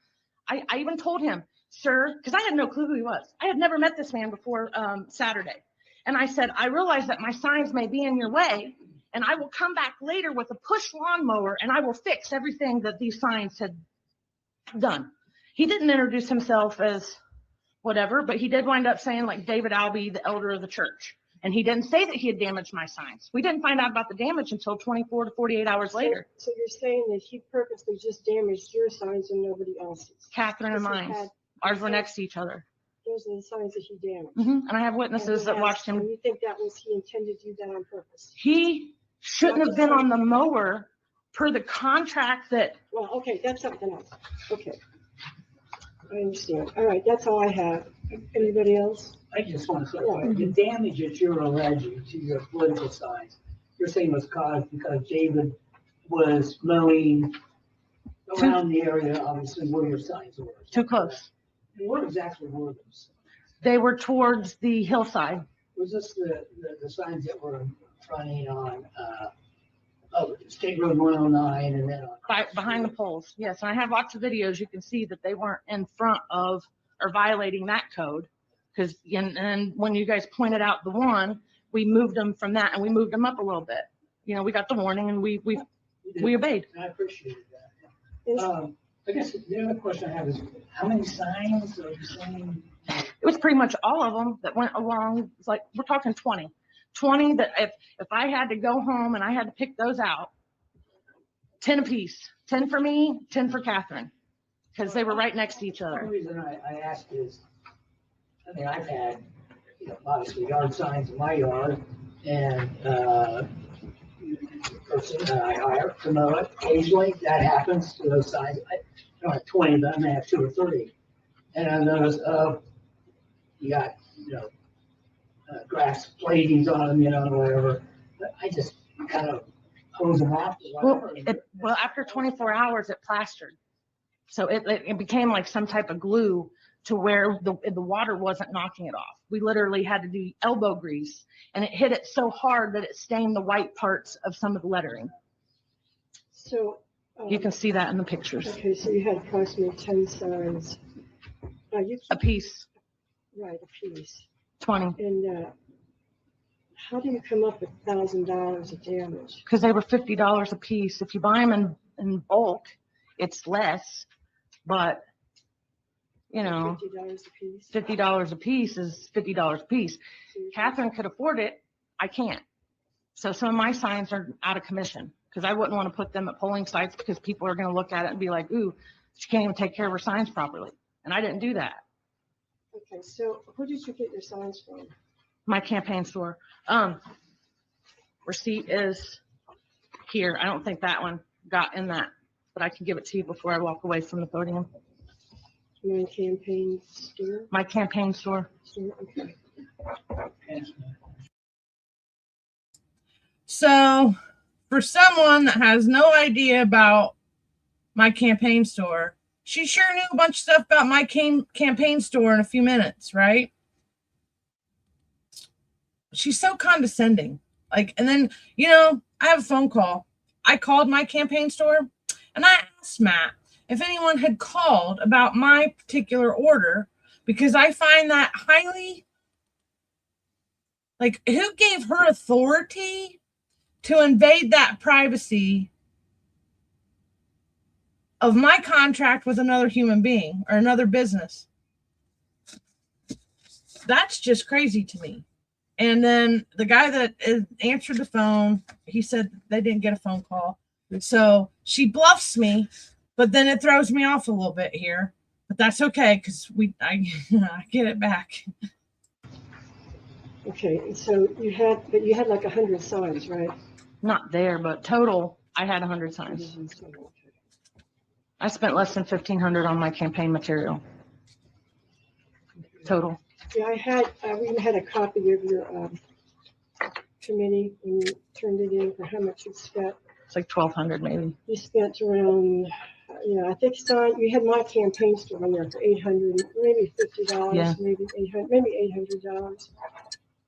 I even told him, sir, because I had no clue who he was. I had never met this man before Saturday. And I said, I realize that my signs may be in your way, and I will come back later with a push lawnmower and I will fix everything that these signs had done. He didn't introduce himself as whatever, but he did wind up saying like David Albee, the elder of the church. And he didn't say that he had damaged my signs. We didn't find out about the damage until 24 to 48 hours later. So you're saying that he purposely just damaged your signs and nobody else's? Catherine and mine. Ours were next to each other. Those are the signs that he damaged. And I have witnesses that watched him. And you think he intended to do that on purpose? He shouldn't have been on the mower per the contract that. Well, okay, that's something else. Okay. I understand. All right, that's all I have. Anybody else? I just want to clarify, the damage that you're alleging to your political signs, you're saying was caused because David was mowing around the area, obviously, where your signs were. Too close. And what exactly were those? They were towards the hillside. Was this the signs that were running on State Road 109 and then on behind the poles? Yes, and I have lots of videos. You can see that they weren't in front of or violating that code. Because and when you guys pointed out the one, we moved them from that and we moved them up a little bit. You know, we got the warning and we obeyed. I appreciated that. I guess the other question I have is, how many signs are you saying? It was pretty much all of them that went along. It's like, we're talking 20 that if I had to go home and I had to pick those out, 10 apiece, 10 for me, 10 for Catherine, because they were right next to each The other. reason I asked is, I mean, I've had, you know, obviously yard signs in my yard, and, person that I hire to mow it, occasionally that happens to those signs. I don't have 20, but I may have 2 or 3. And I notice, you got, you know, grass platings on them, you know, whatever. But I just kind of hose them off. Well, after 24 hours, it plastered. So it became like some type of glue to where the water wasn't knocking it off. We literally had to do elbow grease, and it hit it so hard that it stained the white parts of some of the lettering. So. You can see that in the pictures. Okay, so you had approximately 10 signs. A piece, Right, a piece. 20, And how do you come up with $1,000 of damage? because they were $50 a piece. If you buy them in bulk, it's less, but you know, $50 a piece? $50 a piece is $50 a piece. So you- Catherine could afford it. I can't. So some of my signs are out of commission because I wouldn't want to put them at polling sites because people are going to look at it and be like, ooh, she can't even take care of her signs properly. And I didn't do that. Okay, so who did you get your signs from? My campaign store. Receipt is here. I don't think that one got in that, but I can give it to you before I walk away from the podium. My campaign store? My campaign store. Okay. So for someone that has no idea about my campaign store, she sure knew a bunch of stuff about my campaign store in a few minutes, right? She's so condescending. Like, and then, you know, I have a phone call. I called my campaign store and I asked Matt if anyone had called about my particular order, because I find that highly, like, who gave her authority to invade that privacy of my contract with another human being or another business? That's just crazy to me. And then the guy that answered the phone, he said they didn't get a phone call. So she bluffs me, but then it throws me off a little bit here. But that's okay because I get it back. Okay, so you had like 100 signs, right? Not there, but total, I had 100 signs. I spent less than $1,500 on my campaign material. Total. Yeah, we even had a copy of your committee when you turned it in for how much you spent. It's like 1,200 maybe. You spent around, I think you had my campaign store on there for $800, maybe $50, Yeah. maybe $800.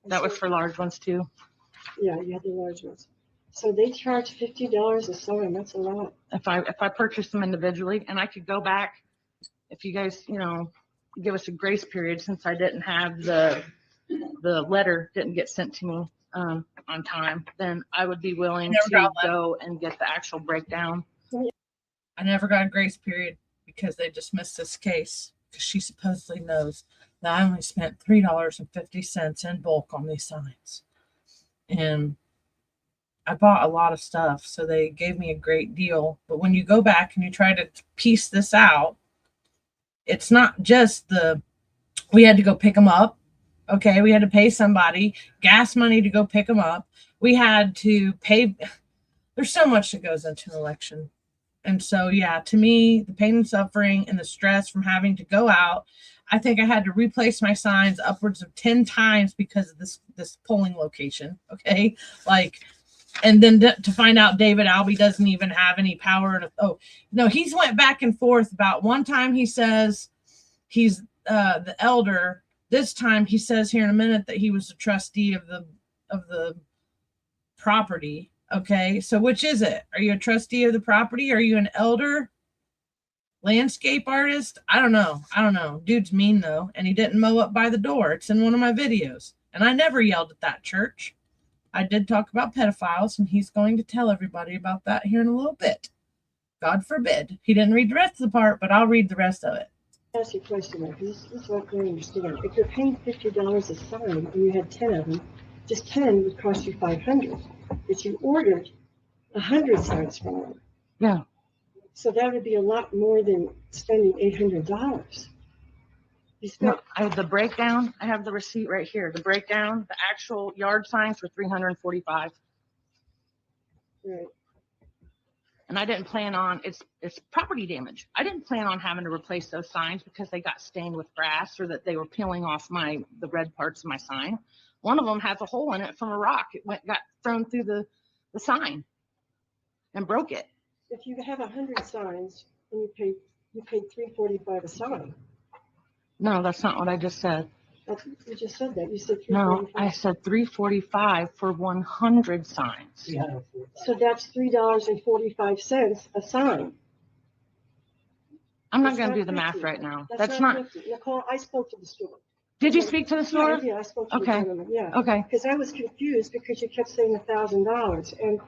That was for large ones too. Yeah, you had the large ones. So they charge $50 a sign. That's a lot. If I purchased them individually, and I could go back, if you guys, give us a grace period, since I didn't have the letter didn't get sent to me on time, then I would be willing to go and get the actual breakdown. I never got a grace period because they dismissed this case because she supposedly knows that I only spent $3.50 in bulk on these signs. And I bought a lot of stuff, so they gave me a great deal. But when you go back and you try to piece this out, it's not just we had to go pick them up. Okay, we had to pay somebody gas money to go pick them up. We had to pay. There's so much that goes into an election. And so, yeah, to me, the pain and suffering and the stress from having to go out, I think I had to replace my signs upwards of 10 times because of this polling location. Okay, and then to find out David Albee doesn't even have any power. He's went back and forth about one time he says he's the elder. This time he says here in a minute that he was a trustee of the property. Okay, so which is it? Are you a trustee of the property? Are you an elder? Landscape artist? I don't know. Dude's mean though, and he didn't mow up by the door. It's in one of my videos. And I never yelled at that church. I did talk about pedophiles, and he's going to tell everybody about that here in a little bit. God forbid. He didn't read the rest of the part, but I'll read the rest of it. Ask you a question, though, because this is what I don't understand. If you're paying $50 a sign and you had 10 of them, just 10 would cost you $500. But you ordered 100 signs from them. Yeah. So that would be a lot more than spending $800. You spent, No, I have the breakdown. I have the receipt right here. The breakdown, the actual yard signs were $345. right. And I didn't plan on, it's property damage. I didn't plan on having to replace those signs because they got stained with grass or that they were peeling off the red parts of my sign. One of them has a hole in it from a rock. It got thrown through the sign and broke it. If you have 100 signs and you paid $345 a sign. No, that's not what I just said. You just said that. You said $345. No, I said $345 for 100 signs. So that's $3.45 a sign. I'm not That's going to not do the math 50. right now. That's not 50. Nicole, I spoke to the store. Did you speak to the store? Yeah, I spoke to the Okay. gentleman, yeah. Okay. Because I was confused because you kept saying $1,000. And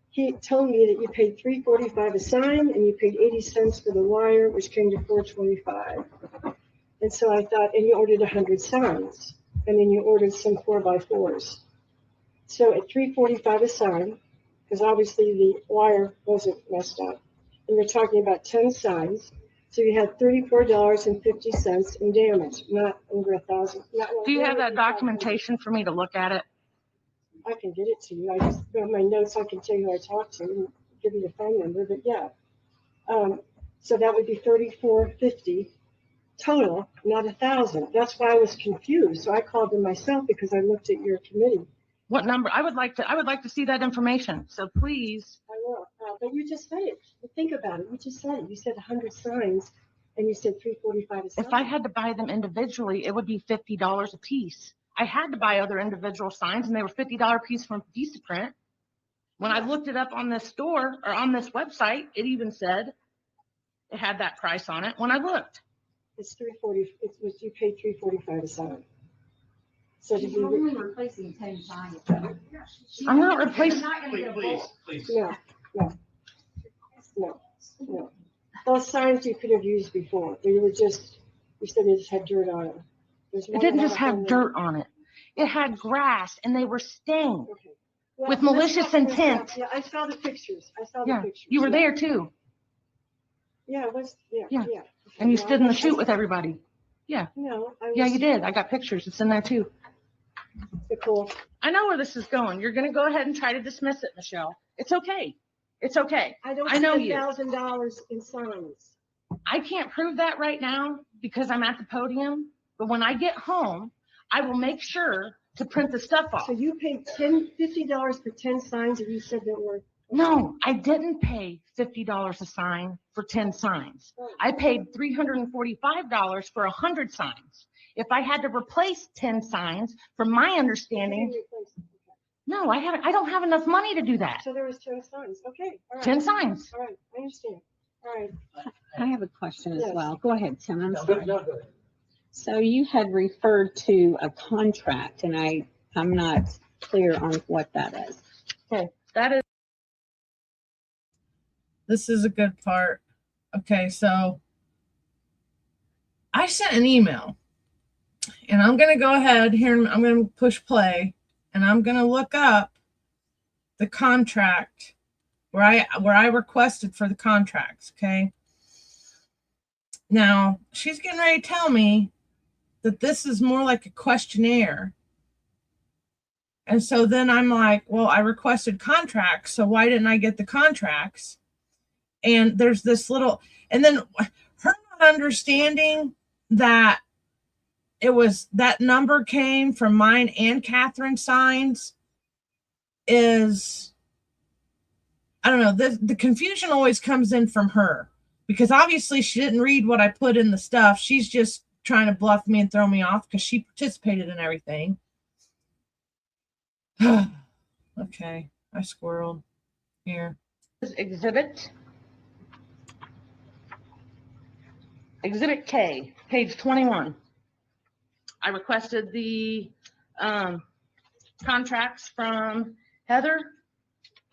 he told me that you paid $345 a sign and you paid 80 cents for the wire, which came to $425. And so I thought, and you ordered 100 signs. And then you ordered some 4x4s. So at $345 a sign, because obviously the wire wasn't messed up, and we're talking about 10 signs, so you had $34.50 in damage, not over $1,000. Do you have that documentation for me to look at it? I can get it to you. I just got my notes. I can tell you who I talked to and give you the phone number. But yeah, so that would be $34.50 total, not $1,000. That's why I was confused. So I called them myself because I looked at your committee. What number? I would like to see that information. So please. I will. But you just said it. Think about it. You just said it. You said 100 signs, and you said $345 a sign. If I had to buy them individually, it would be $50 a piece. I had to buy other individual signs, and they were $50 a piece from Visa Print. When I looked it up on this store or on this website, it even said it had that price on it. When I looked, It's $340. You paid $345 a sign. So did She's you? only replacing 10 signs. I'm not replacing. Please. No. Those signs you could have used before. You said they just had dirt on them. It didn't just have dirt on it. It had grass, and they were stained. Okay. Well, With malicious intent. Yeah, I saw the pictures. Yeah, you were there too. Yeah, it was, yeah. Yeah. And you stood in the chute with everybody. Yeah. No. Yeah, you did. I got pictures. It's in there too. Nicole. I know where this is going. You're going to go ahead and try to dismiss it, Michelle. It's okay. It's okay. I don't I know see you. $1,000 in signs. I can't prove that right now because I'm at the podium. But when I get home, I will make sure to print the stuff off. So you paid $50 for 10 signs and you said that were. No, I didn't pay $50 a sign for 10 signs. I paid $345 for 100 signs. If I had to replace 10 signs, from my understanding, no, I don't have enough money to do that. So there was 10 signs. Okay. All right. 10 signs. All right. I understand. All right. I have a question as Yes. well. Go ahead, Tim. I'm No, sorry. go ahead. So you had referred to a contract, and I'm not clear on what that is. Okay, that is. This is a good part. Okay, so I sent an email, and I'm going to go ahead here. I'm going to push play, and I'm going to look up the contract where I requested for the contracts. Okay. Now she's getting ready to tell me that this is more like a questionnaire. And so then I'm like, well, I requested contracts, so why didn't I get the contracts? And there's this little, and then her not understanding that it was that number came from mine and Catherine's signs is, I don't know, the confusion always comes in from her because obviously she didn't read what I put in the stuff. She's just trying to bluff me and throw me off because she participated in everything. Okay, I squirreled here. Exhibit K, page 21. I requested the contracts from Heather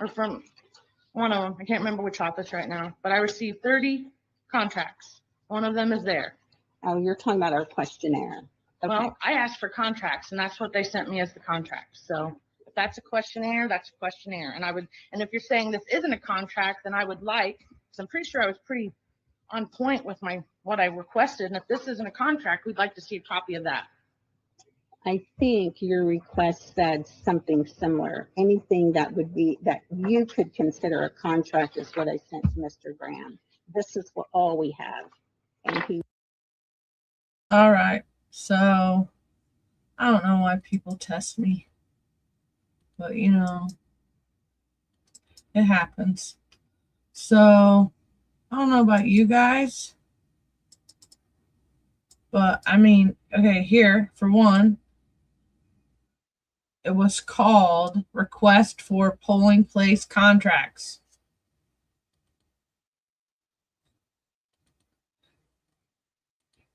or from one of them. I can't remember which office right now, but I received 30 contracts. One of them is there. Oh, you're talking about our questionnaire. Okay. Well, I asked for contracts and that's what they sent me as the contract. So if that's a questionnaire, that's a questionnaire. And if you're saying this isn't a contract, then I would like, because I'm pretty sure I was pretty on point with what I requested. And if this isn't a contract, we'd like to see a copy of that. I think your request said something similar. Anything that you could consider a contract is what I sent to Mr. Graham. This is all we have. And All right. So I don't know why people test me, but you know, it happens. So I don't know about you guys, but I mean, okay, here for one, it was called request for polling place contracts.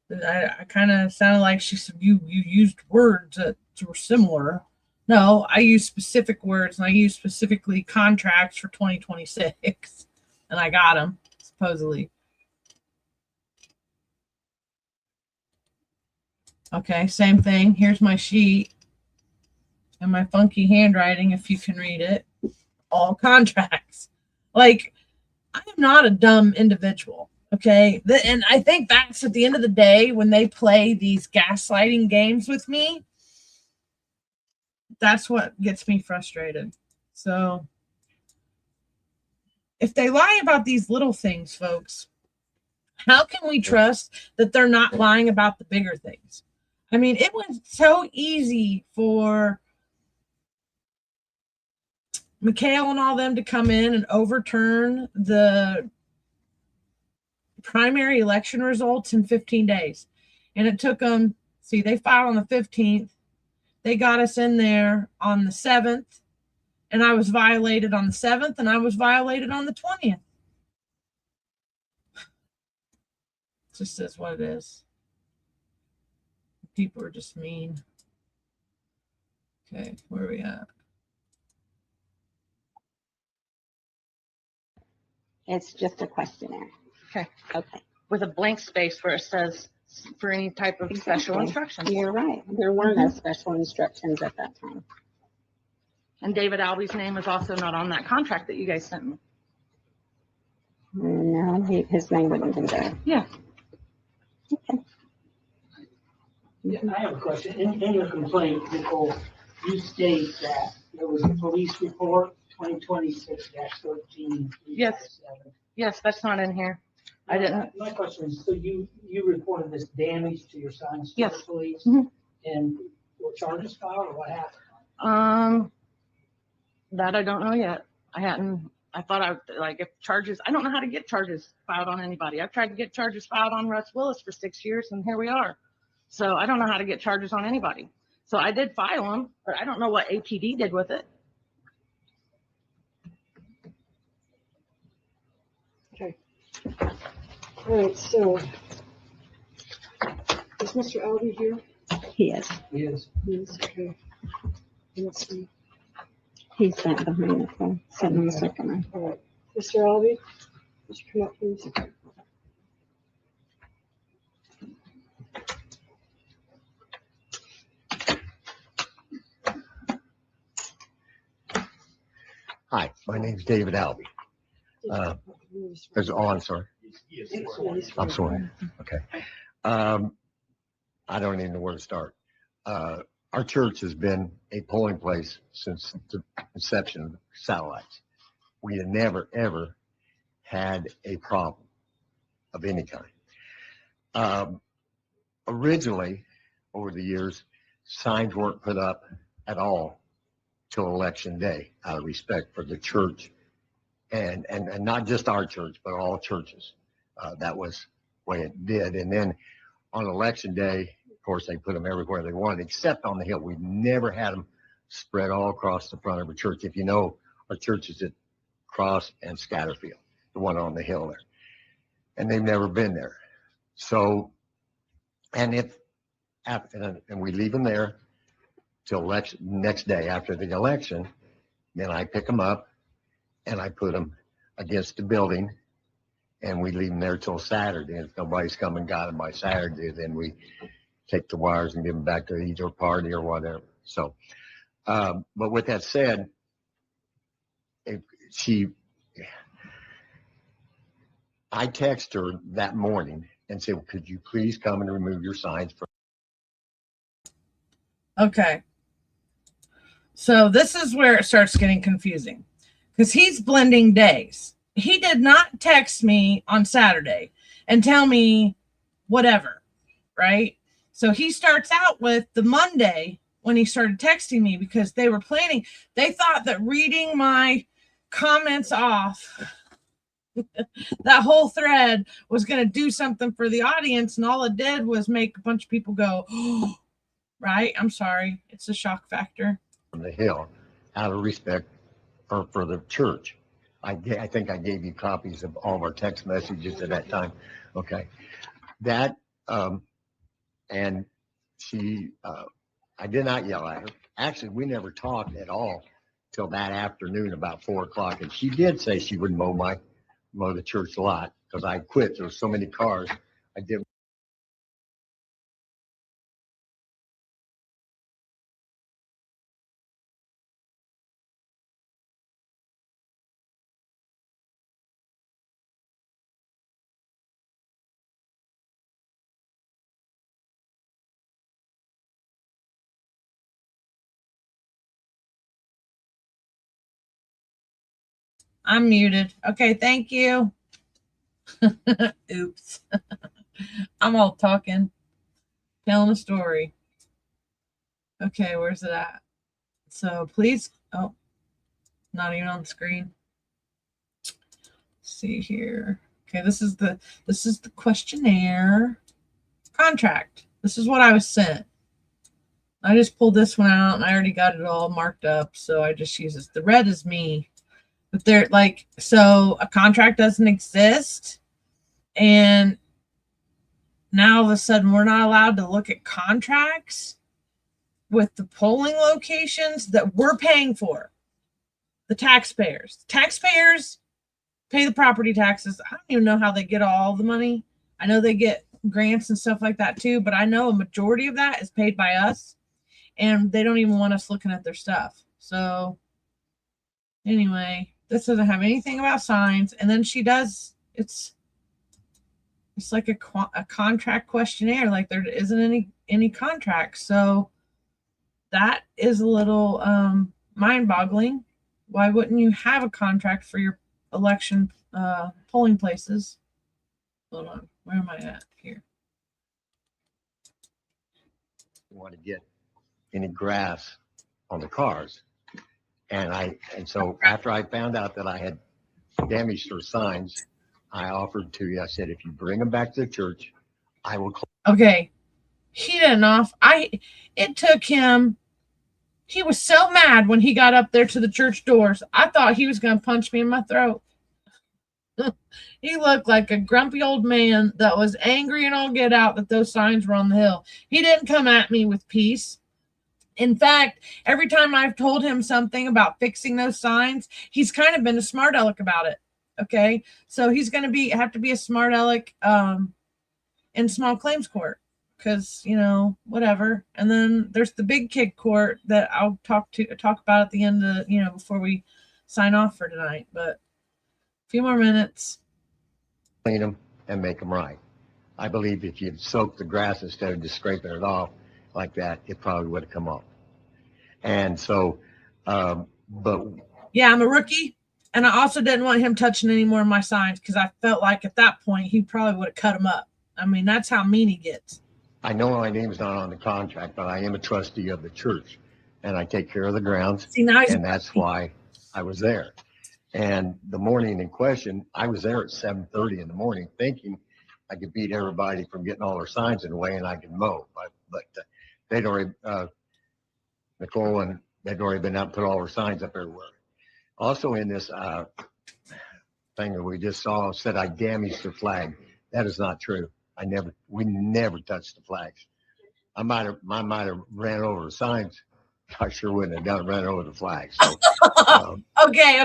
I kind of sounded like she said you used words that were similar. No, I use specific words, and I use specifically contracts for 2026, and I got them supposedly. Okay, same thing. Here's my sheet and my funky handwriting, if you can read it. All contracts. Like, I am not a dumb individual. Okay. And I think that's at the end of the day, when they play these gaslighting games with me, that's what gets me frustrated. So if they lie about these little things, folks, how can we trust that they're not lying about the bigger things? I mean, it was so easy for Mikhail and all them to come in and overturn the primary election results in 15 days. And it took them, see, they filed on the 15th. They got us in there on the 7th. And I was violated on the 7th, and I was violated on the 20th. It just is what it is. People are just mean. Okay, where are we at? it's just a questionnaire. Okay. Okay. With a blank space where it says for any type of special instructions. You're right. There were no special instructions at that time. And David Albee's name is also not on that contract that you guys sent me. No, his name wouldn't be there. Yeah. Okay. Yeah, I have a question. In your complaint, Nicole, you state that there was a police report, 2026-13. Yes. Yes, that's not in here. I didn't. My question is, so you reported this damage to your signs to Yes. the police? Mhm. And were charges filed, or what happened? That I don't know yet. I thought like if charges, I don't know how to get charges filed on anybody. I've tried to get charges filed on Russ Willis for 6 years, and here we are. So I don't know how to get charges on anybody. So I did file them, but I don't know what APD did with it. Okay. All right, so is Mr. Albee here? He is. Yes. Yes, okay. Let's see. He's sat behind the phone, sitting on the second row. All right. Mr. Albee, would you come up, please? Hi, my name's David Albee. I'm sorry. I'm sorry. Okay. I don't even know where to start. Our church has been a polling place since the inception of satellites. We have never, ever had a problem of any kind. Originally, over the years, signs weren't put up at all till election day out of respect for the church and not just our church, but all churches. That was the way it did. And then on election day, of course, they put them everywhere they wanted, except on the hill. We've never had them spread all across the front of a church. If you know, our church is at Cross and Scatterfield, the one on the hill there. And they've never been there. So, and we leave them there till next day after the election. Then I pick them up and I put them against the building, and we leave them there till Saturday. If nobody's come and got them by Saturday, then we take the wires and give them back to either party or whatever. So, but with that said, I text her that morning and said, well, could you please come and remove your signs from? Okay. So this is where it starts getting confusing because he's blending days. He did not text me on Saturday and tell me whatever, right? So he starts out with the Monday when he started texting me because they were planning. They thought that reading my comments off that whole thread was going to do something for the audience, and all it did was make a bunch of people go, oh, right? I'm sorry. It's a shock factor. From the Hill out of respect for the church. I think I gave you copies of all of our text messages at that time. Okay. That, and she, I did not yell at her. Actually, we never talked at all till that afternoon about 4 o'clock. And she did say she would mow the church lot because I quit. There were so many cars. I did. I'm muted. Okay, thank you. Oops. I'm all talking, telling a story. Okay, where's it at? So please, oh, not even on the screen. Let's see here. Okay, this is the questionnaire contract. This is what I was sent. I just pulled this one out and I already got it all marked up, so I just use this. The red is me. But they're like, so a contract doesn't exist, and now all of a sudden we're not allowed to look at contracts with the polling locations that we're paying for. The taxpayers. Taxpayers pay the property taxes. I don't even know how they get all the money. I know they get grants and stuff like that too, but I know a majority of that is paid by us, and they don't even want us looking at their stuff. So anyway, this doesn't have anything about signs. And then she does, it's like a contract questionnaire. Like there isn't any contract. So that is a little mind boggling. Why wouldn't you have a contract for your election polling places? Hold on. Where am I at here? You want to get any grass on the cars. And so after I found out that I had damaged her signs, I offered to you, I said, if you bring them back to the church, I will. Okay. He didn't off. It took him. He was so mad when he got up there to the church doors. I thought he was going to punch me in my throat. He looked like a grumpy old man that was angry and all get out that those signs were on the hill. He didn't come at me with peace. In fact, every time I've told him something about fixing those signs, he's kind of been a smart aleck about it. Okay. So he's going to have to be a smart aleck in small claims court because, whatever. And then there's the big kid court that I'll talk about at the end of, before we sign off for tonight. But a few more minutes. Clean them and make them right. I believe if you'd soaked the grass instead of just scraping it off like that, it probably would have come off. And so, but yeah, I'm a rookie, and I also didn't want him touching any more of my signs because I felt like at that point he probably would have cut them up. I mean, that's how mean he gets. I know my name's not on the contract, but I am a trustee of the church, and I take care of the grounds. See, now and that's why I was there. And the morning in question, I was there at 7:30 in the morning, thinking I could beat everybody from getting all their signs in the way, and I could mow. But they'd already, Nicole and they'd already been out and put all their signs up everywhere. Also in this thing that we just saw said I damaged the flag. That is not true. We never touched the flags. I might have ran over the signs. I sure wouldn't have ran over the flags. So, okay.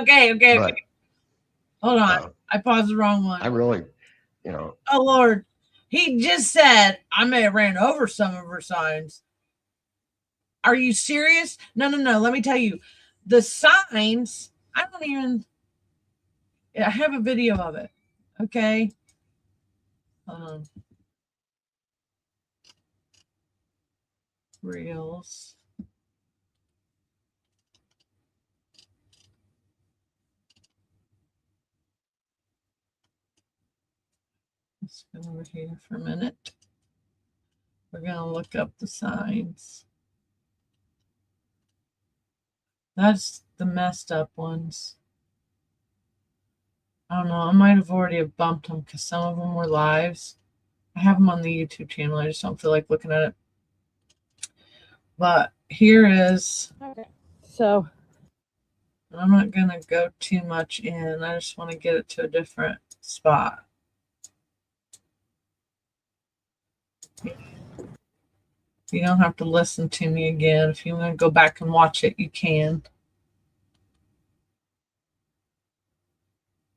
Hold on. I paused the wrong one. I really, you know, Oh, Lord. He just said, I may have ran over some of her signs. Are you serious? No. Let me tell you. The signs, I have a video of it. Okay. Reels. Let's go over here for a minute. We're going to look up the signs. That's the messed up ones. I don't know. I might have already bumped them because some of them were lives. I have them on the YouTube channel. I just don't feel like looking at it. But here is. Okay. So I'm not going to go too much in. I just want to get it to a different spot. You don't have to listen to me again. If you want to go back and watch it, you can.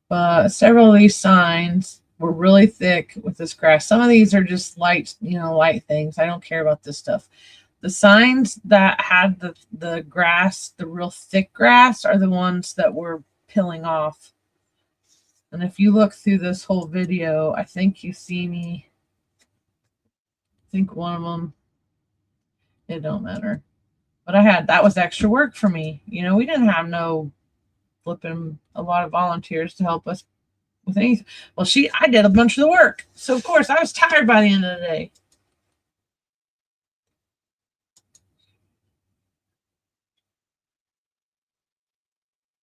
But several of these signs were really thick with this grass. Some of these are just light, light things. I don't care about this stuff. The signs that had the grass, the real thick grass, are the ones that were peeling off. And if you look through this whole video, I think you see me. I think one of them, it don't matter. But that was extra work for me. We didn't have no flipping a lot of volunteers to help us with anything. Well, I did a bunch of the work. So, of course, I was tired by the end of the day.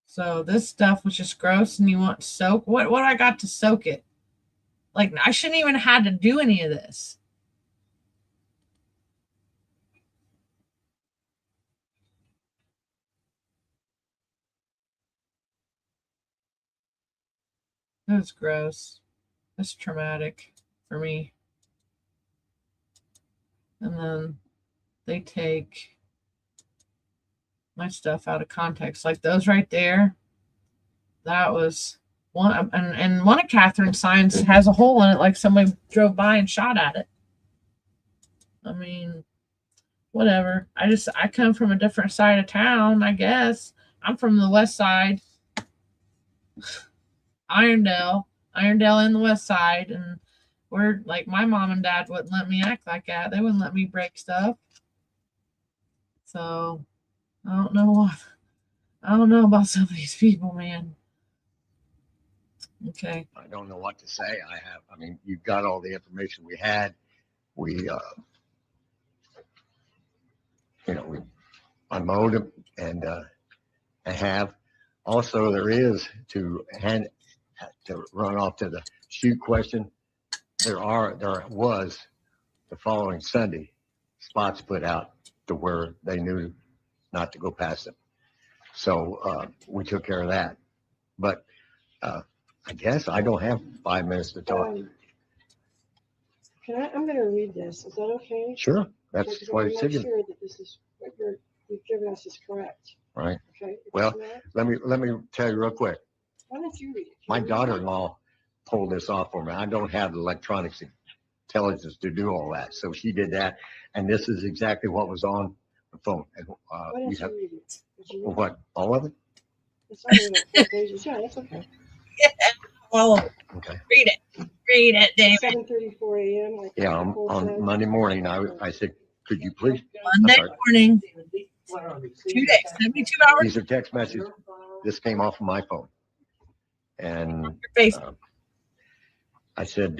So this stuff was just gross, and you want to soak. What I got to soak it? Like, I shouldn't even have had to do any of this. That was gross. That's traumatic for me. And then they take my stuff out of context, like those right there. That was one, and one of Catherine's signs has a hole in it, like somebody drove by and shot at it. I mean, whatever. I come from a different side of town, I guess. I'm from the west side. Irondale in the west side, and we're like, my mom and dad wouldn't let me act like that. They wouldn't let me break stuff. So I don't know about some of these people, man. Okay. I don't know what to say. I mean, you've got all the information we had. We unmowed them, and I have. Also, there is to run off to the shoot question. There was the following Sunday spots put out to where they knew not to go past them. So we took care of that. But I guess I don't have 5 minutes to talk. I'm going to read this. Is that okay? Sure. That's what it's saying. Sure that this is what you've given us is correct. Right. Okay. Well, let me tell you real quick. Why don't you read it? My daughter-in-law pulled this off for me. I don't have the electronics intelligence to do all that, so she did that, and this is exactly what was on the phone. And, why don't you read it? What? All of it? It's only like 4 pages. Yeah, that's okay. Yeah, all of it. Okay. Read it, David. 7:34 a.m. Like yeah, on Monday morning, I said, could you please? Monday morning. 2 days, 72 hours. These are text messages. This came off of my phone. And I said,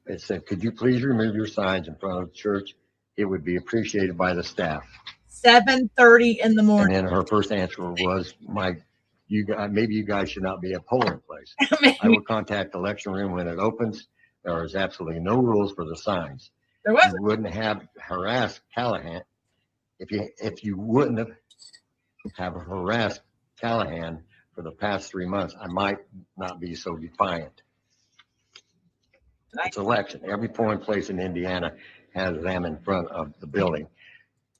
it said, could you please remove your signs in front of the church? It would be appreciated by the staff. 7:30 in the morning. And then her first answer was, maybe you guys should not be a polling place. I will contact the election room when it opens. There is absolutely no rules for the signs. There wasn't. You wouldn't have harassed Callahan if you wouldn't have harassed Callahan for the past 3 months. I might not be so defiant. It's election. Every polling place in Indiana has them in front of the building.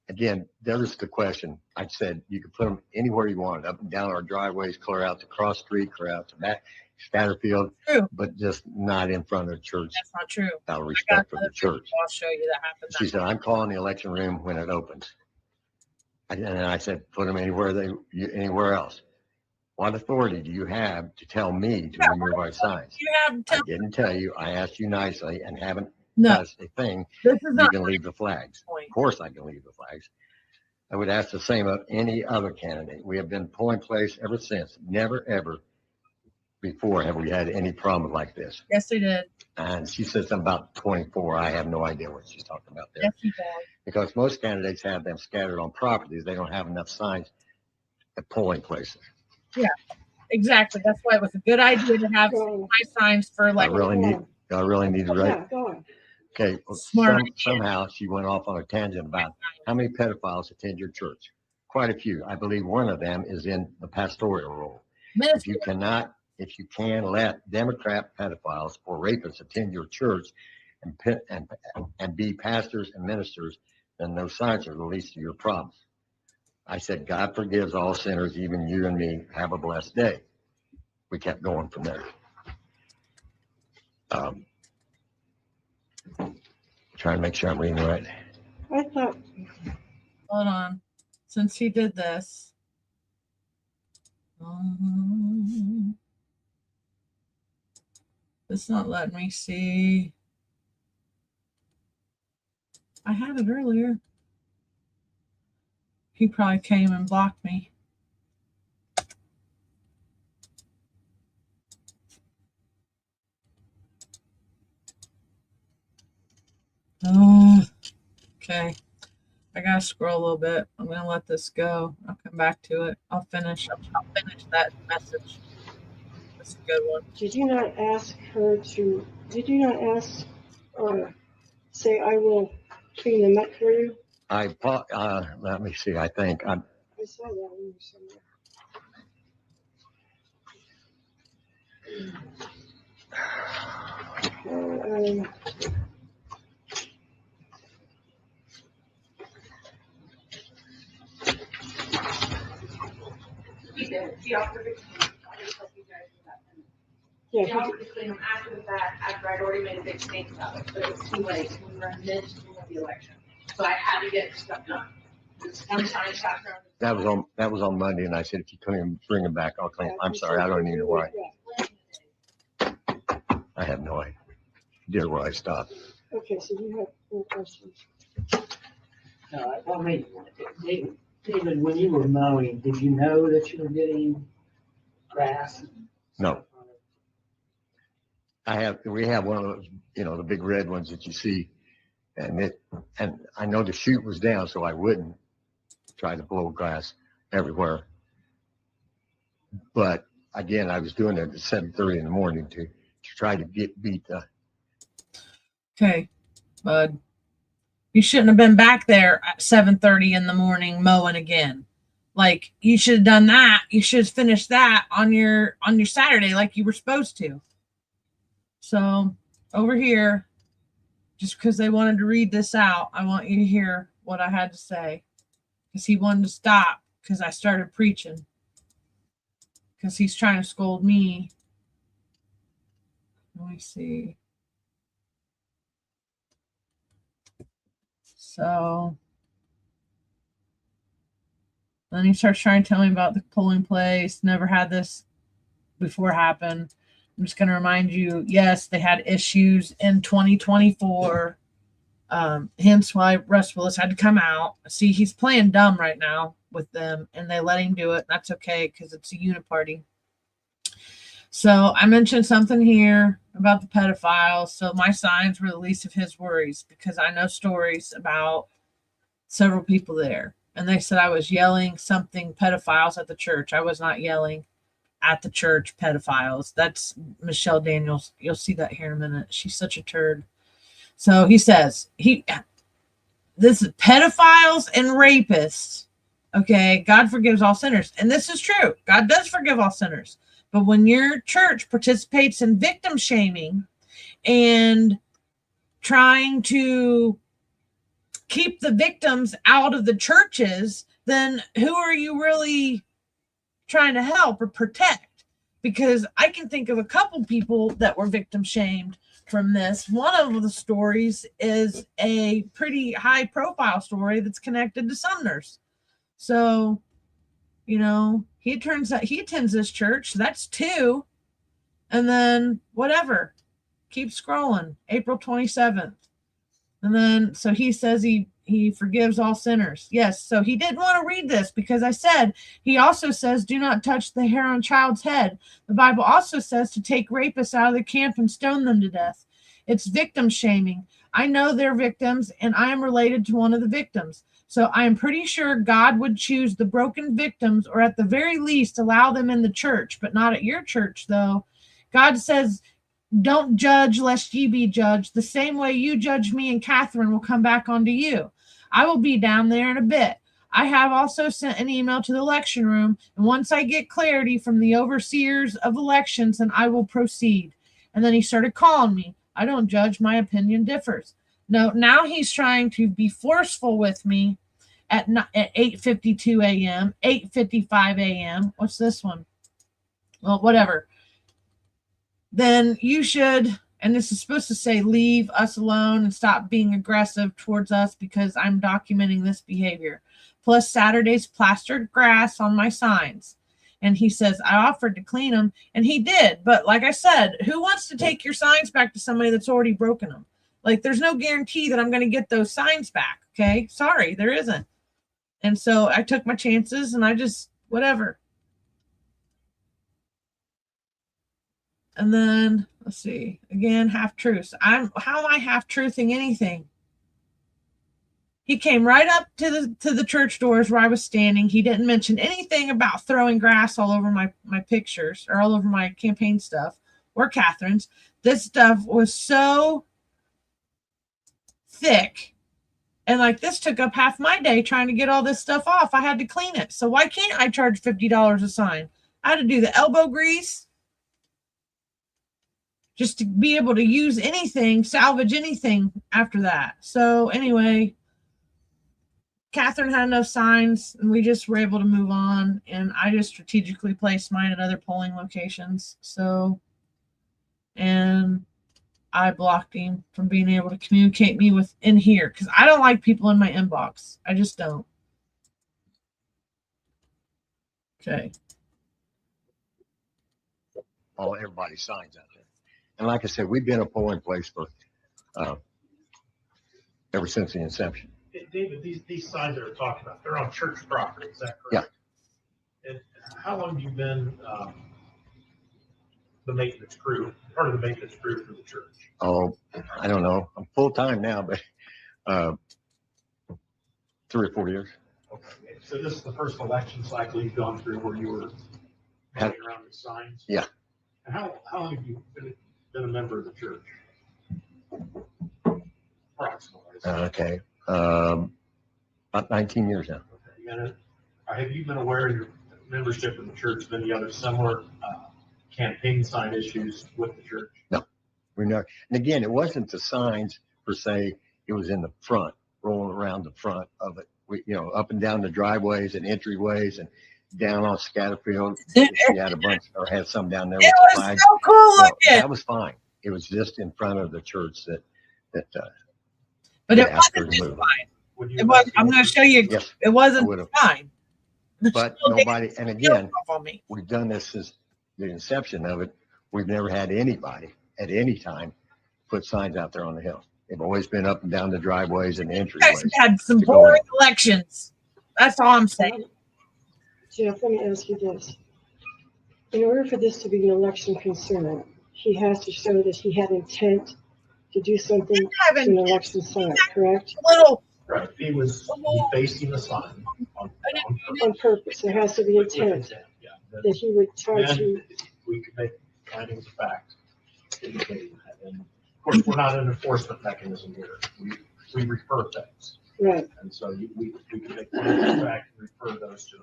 again, there's the question. I said you could put them anywhere you want, up and down our driveways, clear out to Cross Street, clear out to back Spatterfield, True. but just not in front of the church. That's not true. Out of respect for the church. I'll show you that happens. She said, I'm calling the election room when it opens. And then I said, put them anywhere else. What authority do you have to tell me to remove our signs? You have I didn't tell you. I asked you nicely and haven't no. passed a thing. This is You not can leave the flags. point. Of course I can leave the flags. I would ask the same of any other candidate. We have been polling place ever since. Never, ever before have we had any problem like this. Yes, they did. And she said something about 24. I have no idea what she's talking about there. Yes, you did. Because most candidates have them scattered on properties. They don't have enough signs at polling places. Yeah, exactly. That's why it was a good idea to have my signs for I like. really need to write. Yeah, go on. Okay, Smart idea. somehow she went off on a tangent about how many pedophiles attend your church. Quite a few. I believe one of them is in the pastoral role. If you can let Democrat pedophiles or rapists attend your church and be pastors and ministers, then those signs are the least of your problems. I said, God forgives all sinners, even you and me. Have a blessed day. We kept going from there. Trying to make sure I'm reading right. I thought, Hold on. Since he did this. It's not letting me see. I had it earlier. He probably came and blocked me. Oh, okay. I gotta scroll a little bit. I'm gonna let this go. I'll come back to it. I'll finish that message. That's a good one. did you not ask or say, I will clean them up for you? Let me see. I think I saw that one somewhere. She offered to Yeah, She offered to clean them after the fact, after I'd already made a big stink about it, but it was too late. We were in midst of the election. So I had to get stuff done. It's one sign shot around. that was on Monday, and I said, if you couldn't bring them back, I'll clean. I'm sorry, I don't even know why. I have no idea where I stopped. Okay, so you have more questions. Well, David, when you were mowing, did you know that you were getting grass? No. We have one of those, the big red ones that you see, and I know the chute was down, so I wouldn't try to blow grass everywhere. But again, I was doing it at 7:30 in the morning to try to beat the. Okay, bud. You shouldn't have been back there at 7:30 in the morning mowing again. Like, you should have done that. You should have finished that on your Saturday like you were supposed to. So over here, just because they wanted to read this out, I want you to hear what I had to say. Because he wanted to stop because I started preaching. Because he's trying to scold me. Let me see. So then he starts trying to tell me about the polling place. Never had this before happen. I'm just going to remind you, yes, they had issues in 2024. Hence why Russ Willis had to come out. See, he's playing dumb right now with them, and they let him do it. That's okay because it's a uniparty. So I mentioned something here about the pedophiles. So my signs were the least of his worries because I know stories about several people there. And they said I was yelling something pedophiles at the church. I was not yelling at the church pedophiles. That's Michelle Daniels. You'll see that here in a minute. She's such a turd. So he says, this is pedophiles and rapists. Okay, God forgives all sinners. And this is true. God does forgive all sinners. But when your church participates in victim shaming and trying to keep the victims out of the churches, then who are you really trying to help or protect? Because I can think of a couple people that were victim shamed from this. One of the stories is a pretty high profile story that's connected to Sumner's. So, you know, he attends this church. So that's 2. And then whatever, keep scrolling. April 27th. And then, so he says he forgives all sinners. Yes. So he didn't want to read this because I said, he also says, do not touch the hair on a child's head. The Bible also says to take rapists out of the camp and stone them to death. It's victim shaming. I know they're victims and I am related to one of the victims. So I am pretty sure God would choose the broken victims, or at the very least allow them in the church, but not at your church though. God says, don't judge lest ye be judged. The same way you judge me and Catherine will come back onto you. I will be down there in a bit. I have also sent an email to the election room, and once I get clarity from the overseers of elections, then I will proceed. And then he started calling me. I don't judge. My opinion differs. No, now he's trying to be forceful with me at 8:52 a.m., 8:55 a.m. What's this one? Well, whatever. Then you should, and this is supposed to say, leave us alone and stop being aggressive towards us because I'm documenting this behavior. Plus Saturday's plastered grass on my signs. And he says, I offered to clean them, and he did. But like I said, who wants to take your signs back to somebody that's already broken them? Like, there's no guarantee that I'm going to get those signs back. Okay. Sorry, there isn't. And so I took my chances and I just, whatever. And then let's see, again, half truths. How am I half truthing anything? He came right up to the church doors where I was standing. He didn't mention anything about throwing grass all over my pictures or all over my campaign stuff or Catherine's. This stuff was so thick. And like, this took up half my day trying to get all this stuff off. I had to clean it. So why can't I charge $50 a sign? I had to do the elbow grease just to be able to use anything, salvage anything after that. So anyway, Catherine had enough signs and we just were able to move on. And I just strategically placed mine at other polling locations. So, and I blocked him from being able to communicate me with in here because I don't like people in my inbox. I just don't. Okay. All everybody's signs out there. And like I said, we've been a polling place for ever since the inception. David, these signs that we're talking about, they're on church property, is that correct? Yeah. And how long have you been the maintenance crew, part of the maintenance crew for the church? Oh, I don't know. I'm full time now, but 3 or 4 years. Okay. So this is the first election cycle you've gone through where you were running around with signs? Yeah. And how long have you been a member of the church? Approximately. Okay. About 19 years now. Okay. And have you been aware of your membership in the church of any other similar campaign sign issues with the church? No, we're not. And again, it wasn't the signs per se. It was in the front, rolling around the front of it. We, up and down the driveways and entryways and down on Scatterfield. We had a bunch, or had some down there. It was so cool looking. That was fine. It was just in front of the church that. But it wasn't just fine. It was. I'm going to show you. Yes, it wasn't fine. But nobody. And again, we've done this since the inception of it. We've never had anybody at any time put signs out there on the hill. They've always been up and down the driveways and entryways. You guys have had some boring elections. That's all I'm saying. Jeff, let me ask you this. In order for this to be an election concern, he has to show that he had intent to do something to an election sign, correct? Right. He was facing the sign on purpose. There has to be intent that he would try to. We could make findings of fact indicating that. And of course, we're not an enforcement mechanism here. We refer things. Right. And so we can make findings of fact and refer those to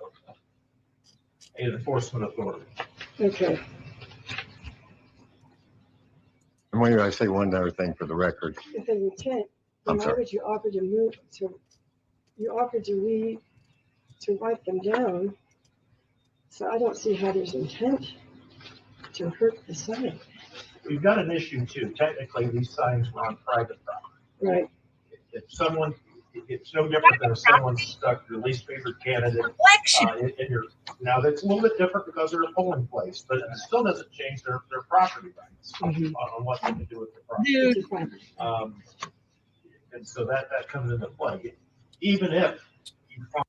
an enforcement authority. Okay. And wait, I say one other thing for the record. If an intent I'm Why sorry. would you offer to you offered to write them down? So I don't see how there's intent to hurt the sign. We've got an issue too. Technically, these signs were on private property. Right. If someone, it's no different than if someone stuck your least favorite candidate in your, now that's a little bit different because they're a polling place, but it still doesn't change their property rights on what they can do with the property. Dude. And so that comes into play. Even if you find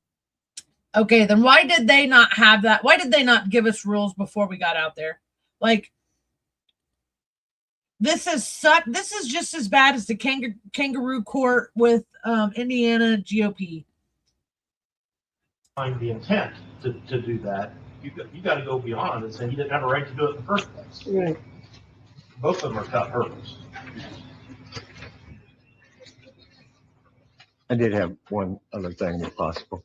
Okay, then why did they not have that? Why did they not give us rules before we got out there? Like, this is just as bad as the kangaroo court with Indiana GOP. the intent to do that, you got to go beyond and say you didn't have a right to do it in the first place. Right. Both of them are tough hurdles. I did have one other thing, if possible.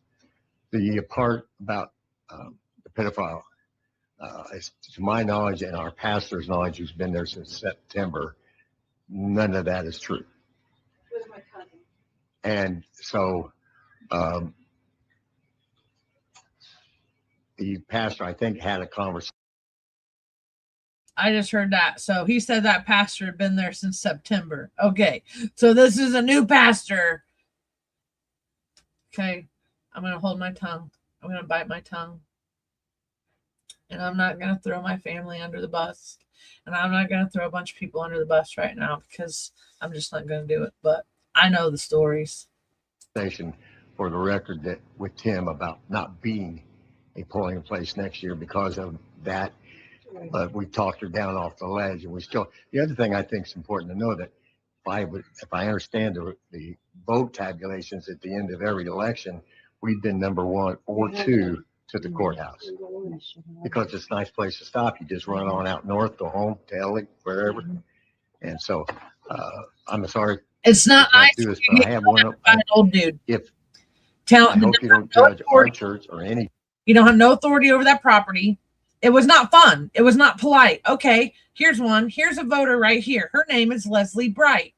The part about the pedophile, to my knowledge and our pastor's knowledge, who's been there since September, none of that is true. It was my cousin. And so the pastor, I think, had a conversation. I just heard that. So he said that pastor had been there since September. Okay, so this is a new pastor. Okay, I'm going to hold my tongue. I'm going to bite my tongue. And I'm not going to throw my family under the bus. And I'm not going to throw a bunch of people under the bus right now because I'm just not going to do it. But I know the stories. For the record, that with Tim about not being a polling place next year because of that. Right. But we talked her down off the ledge, and we still. The other thing I think is important to know that if I understand the vote tabulations at the end of every election, we've been number 1 or 2 to the courthouse because it's a nice place to stop. You just run on out north, go home to Ellick, wherever. And so I'm sorry. It's not nice. Do this, but I have one. An old dude. I hope you don't judge our church or any. You don't have no authority over that property. It was not fun. It was not polite. Okay, here's one. Here's a voter right here. Her name is Leslie Bright.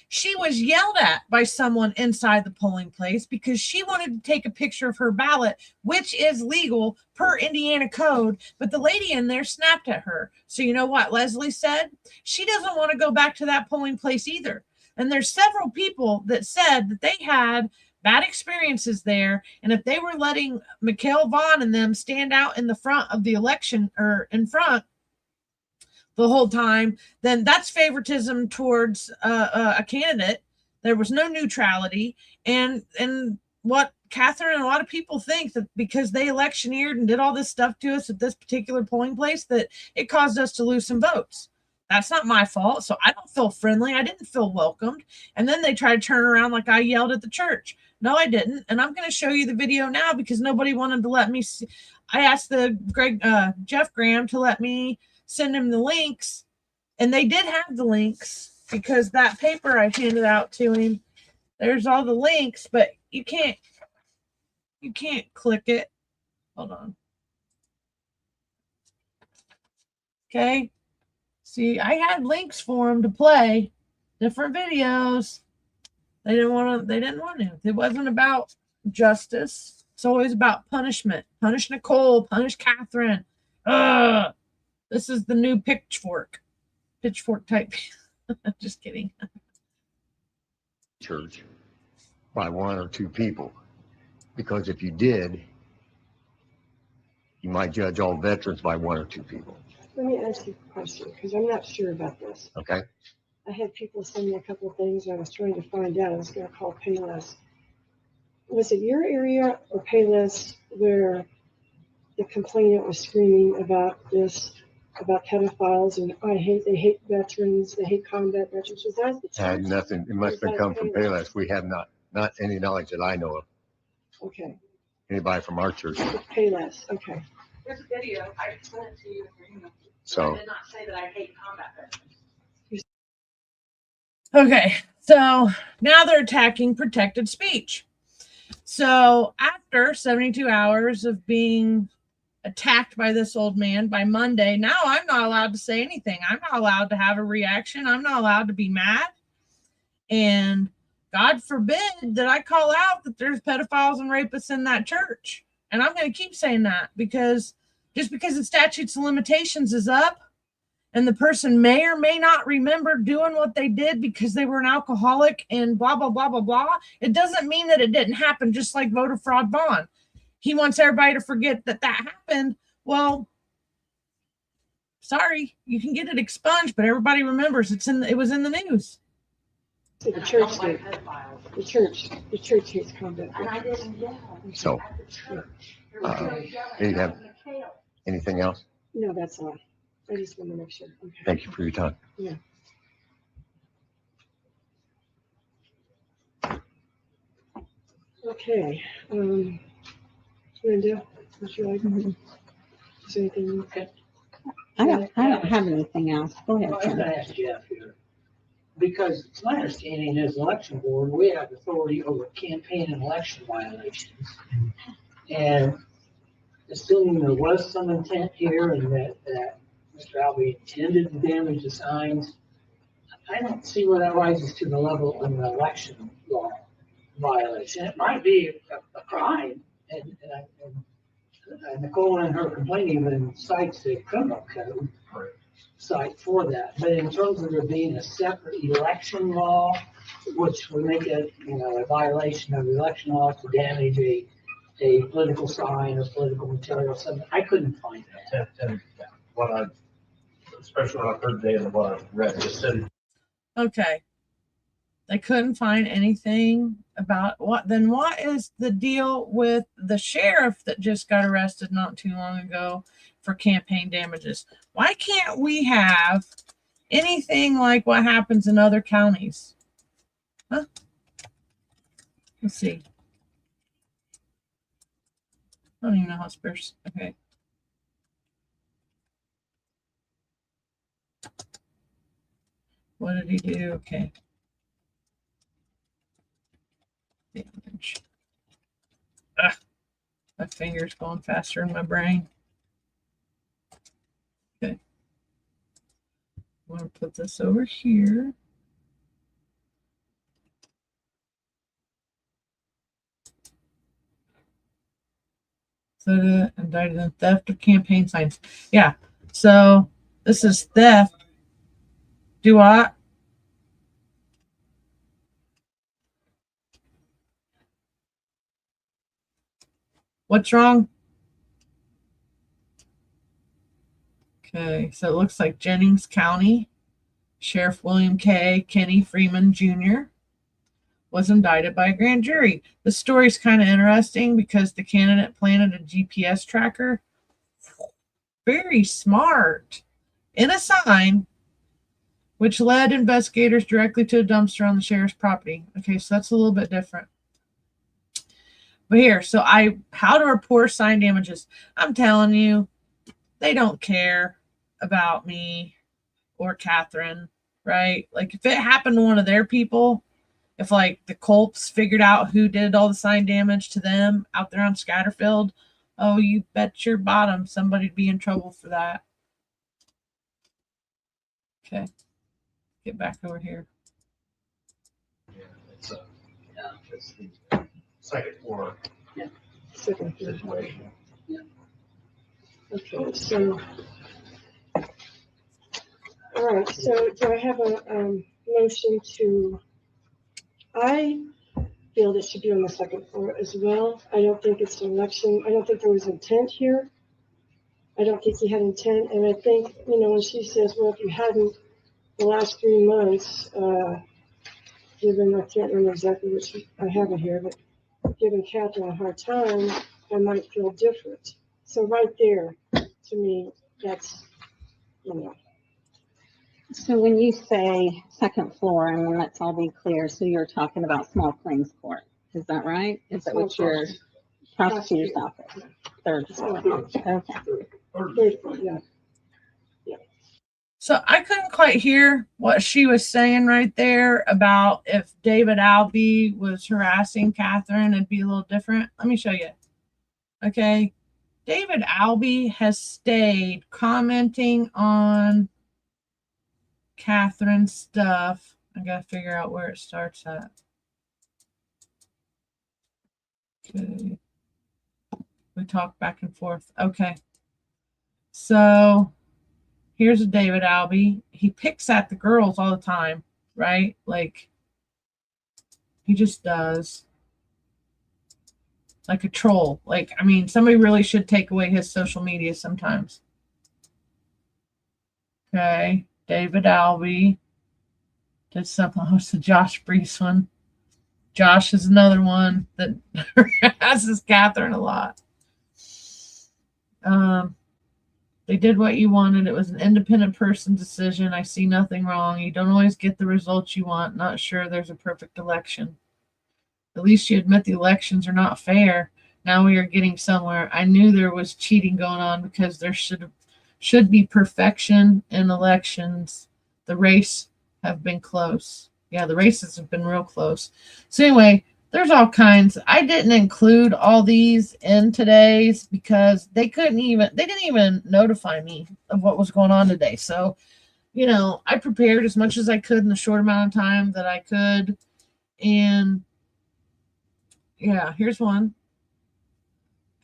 She was yelled at by someone inside the polling place because she wanted to take a picture of her ballot, which is legal per Indiana code, but the lady in there snapped at her. So you know what Leslie said? She doesn't want to go back to that polling place either. And there's several people that said that they had bad experiences there. And if they were letting Mikhail Vaughn and them stand out in the front of the election or in front the whole time, then that's favoritism towards a candidate. There was no neutrality. And what Catherine and a lot of people think that because they electioneered and did all this stuff to us at this particular polling place, that it caused us to lose some votes. That's not my fault. So I don't feel friendly. I didn't feel welcomed. And then they try to turn around like I yelled at the church. No, I didn't. And I'm going to show you the video now because nobody wanted to let me see. I asked Jeff Graham to let me send him the links. And they did have the links because that paper I handed out to him, there's all the links, but you can't click it. Hold on. Okay. See, I had links for them to play different videos. They didn't want to. It wasn't about justice. It's always about punishment. Punish Nicole, punish Catherine. This is the new pitchfork type. Just kidding. Church by 1 or 2 people, because if you did, you might judge all veterans by 1 or 2 people. Let me ask you a question because I'm not sure about this. Okay. I had people send me a couple of things. I was trying to find out. I was going to call Payless. Was it your area or Payless where the complainant was screaming about this, about pedophiles and they hate veterans, they hate combat veterans? Was that the church? Had nothing. It must have come from Payless. We have not any knowledge that I know of. Okay. Anybody from our church? Payless. Okay. There's a video. I sent it to you. So I did not say that I hate combat veterans. Okay, so now they're attacking protected speech. So after 72 hours of being attacked by this old man, by Monday, now I'm not allowed to say anything. I'm not allowed to have a reaction. I'm not allowed to be mad. And God forbid that I call out that there's pedophiles and rapists in that church. And I'm going to keep saying that, because just because the statutes of limitations is up and the person may or may not remember doing what they did because they were an alcoholic and blah, blah, blah, blah, blah, it doesn't mean that it didn't happen, just like voter fraud bond. He wants everybody to forget that that happened. Well, sorry, you can get it expunged, but everybody remembers it was in the news. So the church did. The church hates conduct. So, do you have anything else? No, that's all. I just want to make sure. Okay. Thank you for your time. Yeah. Okay. Linda, would you like? Is there anything? Okay. I don't have anything else. Go ahead. Well, I'm gonna ask Jeff here, because it's my understanding as election board, we have authority over campaign and election violations. And assuming there was some intent here and that Mr. Albee intended to damage the signs, I don't see where that rises to the level of an election law violation. It might be a crime, and Nicole in her complaint even cites a criminal code cite for that. But in terms of there being a separate election law, which would make it, a violation of the election law to damage a political sign or political material, something, I couldn't find that. And what I, especially what I've heard today and what I've read, just said. Okay. They couldn't find anything about what is the deal with the sheriff that just got arrested not too long ago for campaign damages? Why can't we have anything like what happens in other counties? Huh? Let's see. I don't even know how to spell. Okay. What did he do? Okay. Damage. My finger's going faster in my brain. Okay. I'm going to put this over here. So indicted in theft of campaign signs. Yeah. So this is theft. Do I? What's wrong? Okay, so it looks like Jennings County Sheriff William K. Kenny Freeman Jr. was indicted by a grand jury. The story's kind of interesting because the candidate planted a GPS tracker. Very smart. In a sign, which led investigators directly to a dumpster on the sheriff's property. Okay, so that's a little bit different. But here, so how to report sign damages. I'm telling you, they don't care about me or Catherine, right? Like if it happened to one of their people, if like the Colts figured out who did all the sign damage to them out there on Scatterfield, oh, you bet your bottom somebody'd be in trouble for that. Okay, get back over here. Yeah, it's the second floor Second floor. situation. Okay, so, all right, so do I have a motion to, I feel this should be on the second floor as well. I don't think it's an election. I don't think there was intent here. I don't think he had intent. And I think, when she says, well, if you hadn't the last 3 months, given, I can't remember exactly what I have it here, but giving Catherine a hard time, I might feel different. So right there, to me, that's, So when you say second floor, I mean, let's all be clear. So you're talking about small claims court. Is that right? Is that what your prosecutor's office? Third floor. Okay. Third floor, yeah. So I couldn't quite hear what she was saying right there about if David Albee was harassing Catherine, it'd be a little different. Let me show you. Okay. David Albee has stayed commenting on Catherine's stuff. I got to figure out where it starts at. Okay. We talk back and forth. Okay. So here's a David Albee. He picks at the girls all the time, right? Like, he just does. Like a troll. Like, I mean, somebody really should take away his social media sometimes. Okay. David Albee did something. Oh, it's the Josh Brees one. Josh is another one that harasses Catherine a lot. They did what you wanted. It was an independent person decision. I see nothing wrong. You don't always get the results you want. Not sure there's a perfect election. At least you admit the elections are not fair. Now we are getting somewhere. I knew there was cheating going on because there should be perfection in elections. The race have been close. Yeah, the races have been real close. So anyway, there's all kinds. I didn't include all these in today's because they didn't even notify me of what was going on today. So, you know, I prepared as much as I could in the short amount of time that I could. And yeah, here's one.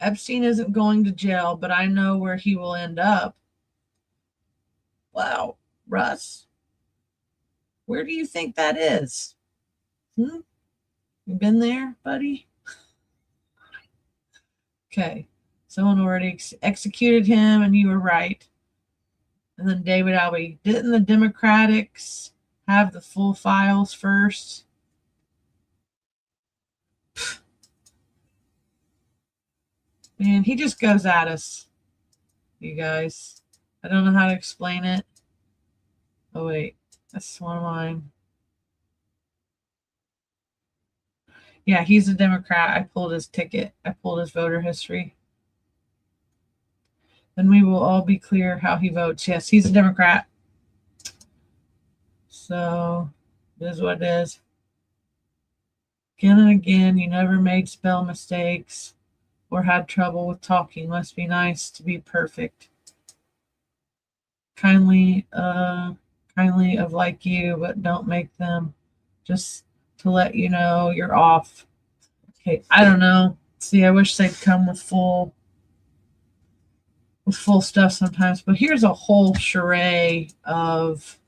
Epstein isn't going to jail, but I know where he will end up. Wow, Russ. Where do you think that is? You been there, buddy? Okay. Someone already executed him, and you were right. And then David Albee. Didn't the Democrats have the full files first? Man, he just goes at us, you guys. I don't know how to explain it. Oh, wait. That's one of mine. Yeah, he's a Democrat. I pulled his ticket. I pulled his voter history. Then we will all be clear how he votes. Yes, he's a Democrat. So, it is what it is. Again and again, you never made spell mistakes or had trouble with talking. Must be nice to be perfect. Kindly of like you, but don't make them. Just to let you know you're off. Okay, I don't know. See, I wish they'd come with full stuff sometimes, but here's a whole charade of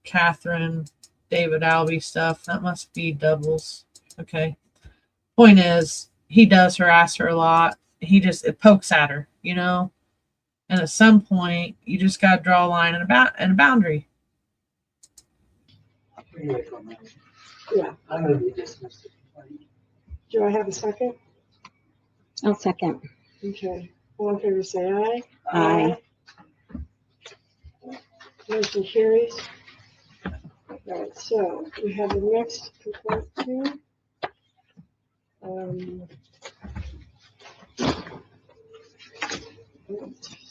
Catherine, David Albee stuff. That must be doubles. Okay. Point is, he does harass her a lot. It pokes at her, you know? And at some point, you just got to draw a line and a boundary. Yeah. I'm going to be dismissed. Do I have a second? I'll second. Okay. All in favor, say aye. Aye. Motion carries. All right, so we have the next complaint too.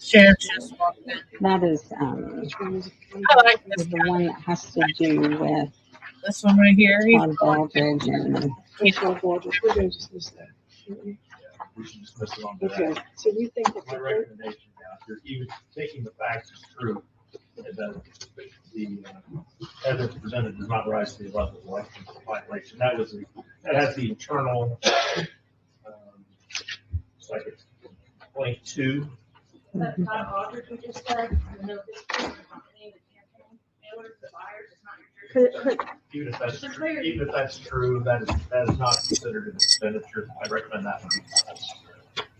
Sheriff just walked in. That is, Which one is it? I like this the one that has to do with This one right here. Todd Baldridge and Which one, Baldridge? We're going to dismiss that. shouldn't we? We should dismiss it on that. Okay, so you think that My recommendation now, if you're even taking the facts as true, that the evidence presented does not rise to the level of election violation. That has the internal, it's like it's point two. But Todd Baldridge, we just said, you know, this is the company, the campaign, mailers, the buyers, it's not your jurisdiction. Even if that's true, that is not considered an expenditure. I recommend that one.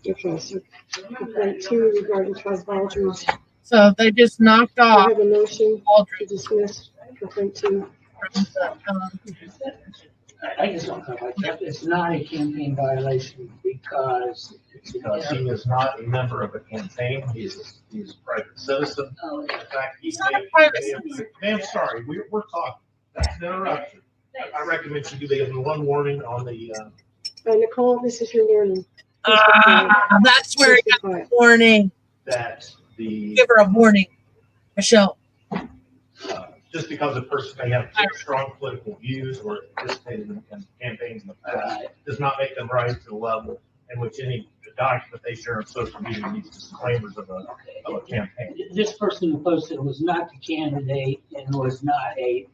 Okay, so complaint two regarding Todd Baldridge. So they just knocked I off have a motion to Baldridge dismiss complaint two. from the, I just don't know like that. It's not a campaign violation because He is not a member of a campaign. He's a private citizen. In fact, He's not a private citizen. Ma'am, sorry, we're talking. That's an interruption. I recommend you give them one warning on the, Nicole, this is your warning. that's where it got the warning. that the, Give her a warning, Michelle. just because a person may have strong political views or participated in campaigns in the past, does not make them rise to the level in which any document they share on social media needs disclaimers of a campaign. this person who posted was not the candidate and was not a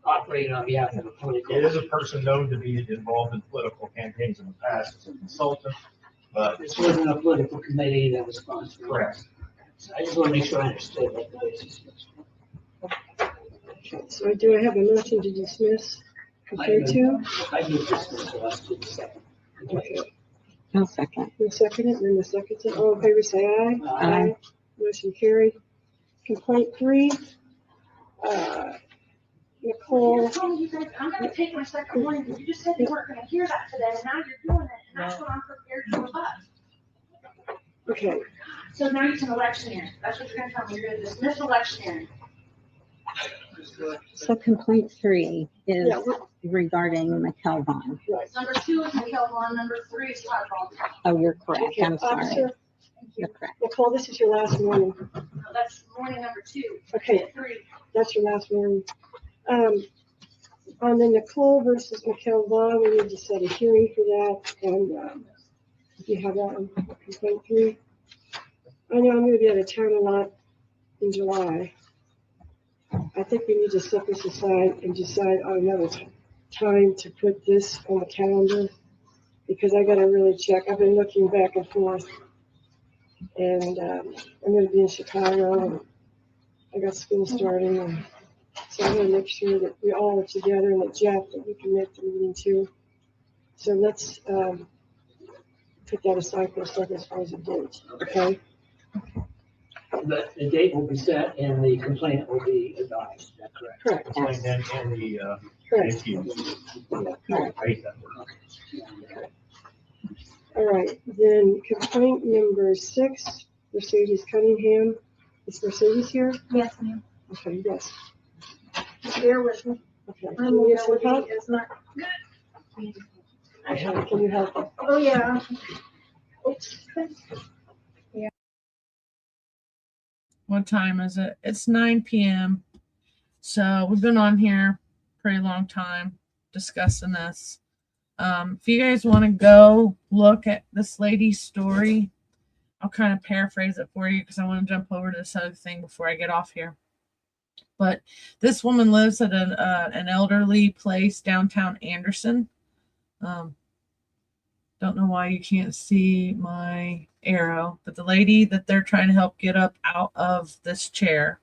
operating on behalf of a political. It is a person known to be involved in political campaigns in the past as a consultant, but. This wasn't a political committee that was sponsored. Correct. So I just want to make sure I understood what notice is. So do I have a motion to dismiss compared to? I move this, so let's do the second. Okay. I'll second. You'll second it, Linda seconds it. All in favor, say aye. Aye. Motion carried. Complaint 3, Nicole. You guys, I'm gonna take my second warning, because you just said you weren't gonna hear that today, and now you're doing it, and that's what I'm prepared to rebut. Okay, So now it's an electioneering, that's what you're gonna tell me, you're gonna dismiss electioneering. So complaint 3 is Yeah, we're- regarding McKelvon. right. Number 2 is Mikhail Vaughn, number 3 is Todd Baldwin. Oh, you're correct. Okay, I'm sorry. Officer You're correct. Nicole, this is your last warning. No, that's warning number 2. Okay, 3. that's your last warning. On the Nicole versus Mikhail Vaughn, we need to set a hearing for that, and if you have that on complaint 3. I know I'm gonna be out of town a lot in July. I think we need to set this aside and decide on another time to put this on the calendar, because I gotta really check. I've been looking back and forth. And I'm gonna be in Chicago, and I got school starting, and so I'm gonna make sure that we all are together, and that Jeff, that we can make the meeting too. So let's put that aside for a second as far as the date, okay? The date will be set and the complaint will be advised, is that correct? Correct. And the, Correct. Right. All right, then complaint number 6, Mercedes Cunningham. Is Mercedes here? Yes, ma'am. Okay, yes. Bear with me. Okay. My Can you get some mobility help? is not good. Okay, can you help? Oh, yeah. Oops. What time is it? It's 9 p.m. So we've been on here a pretty long time discussing this. If you guys want to go look at this lady's story, I'll kind of paraphrase it for you because I want to jump over to this other thing before I get off here. But this woman lives at an elderly place downtown Anderson. Don't know why you can't see my arrow, but the lady that they're trying to help get up out of this chair,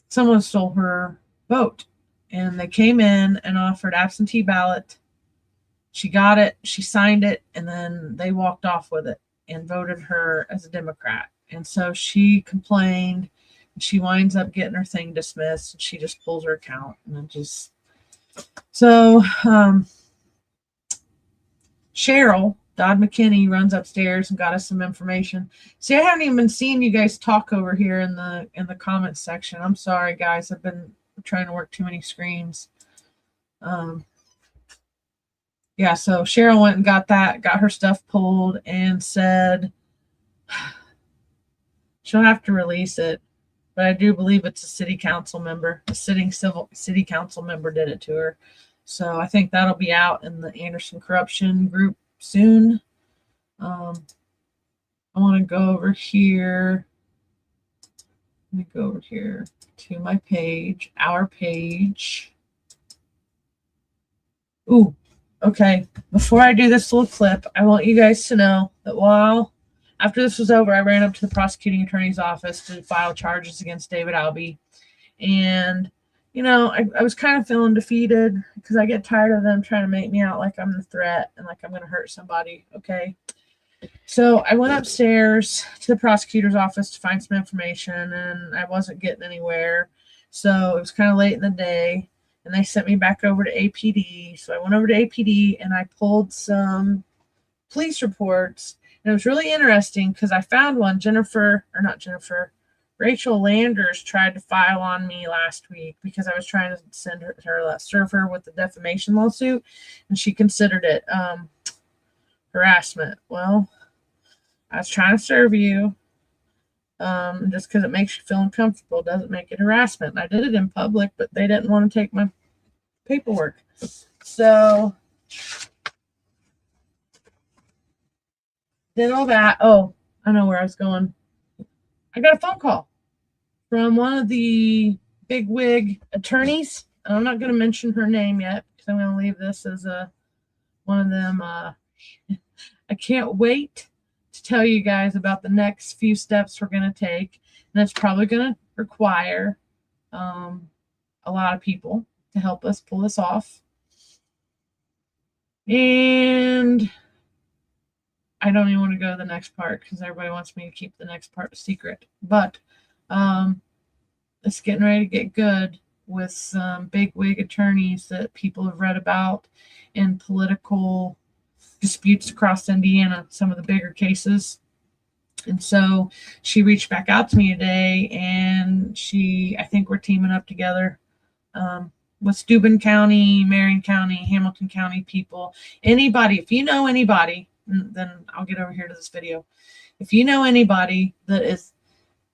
someone stole her vote, and they came in and offered absentee ballot. She got it, she signed it, and then they walked off with it and voted her as a Democrat. And so she complained, and she winds up getting her thing dismissed, and she just pulls her account, and it just so Cheryl Dodd McKinney runs upstairs and got us some information. See, I haven't even been seeing you guys talk over here in the comments section. I'm sorry, guys. I've been trying to work too many screens. Yeah, so Cheryl went and got her stuff pulled, and said she'll have to release it. But I do believe it's a city council member, a sitting city council member did it to her. So I think that'll be out in the Anderson Corruption group soon. I want to go over here. Let me go over here to my page, our page. Ooh, okay. Before I do this little clip, I want you guys to know that after this was over, I ran up to the prosecuting attorney's office to file charges against David Albee. And you know, I was kind of feeling defeated because I get tired of them trying to make me out like I'm the threat and like I'm going to hurt somebody. Okay. So I went upstairs to the prosecutor's office to find some information, and I wasn't getting anywhere. So it was kind of late in the day, and they sent me back over to APD. So I went over to APD and I pulled some police reports, and it was really interesting because I found one. Rachel Landers tried to file on me last week because I was trying to serve her with the defamation lawsuit, and she considered it harassment. Well, I was trying to serve you. Just because it makes you feel uncomfortable doesn't make it harassment. And I did it in public, but they didn't want to take my paperwork. So did all that. Oh, I know where I was going. I got a phone call from one of the big wig attorneys. I'm not going to mention her name yet because I'm going to leave this as one of them. I can't wait to tell you guys about the next few steps we're going to take. And it's probably going to require a lot of people to help us pull this off. And I don't even want to go to the next part because everybody wants me to keep the next part a secret. But it's getting ready to get good with some big wig attorneys that people have read about in political disputes across Indiana, some of the bigger cases. And so she reached back out to me today, and I think we're teaming up together with Steuben County, Marion County, Hamilton County people. Anybody, if you know anybody, then I'll get over here to this video. If you know anybody that is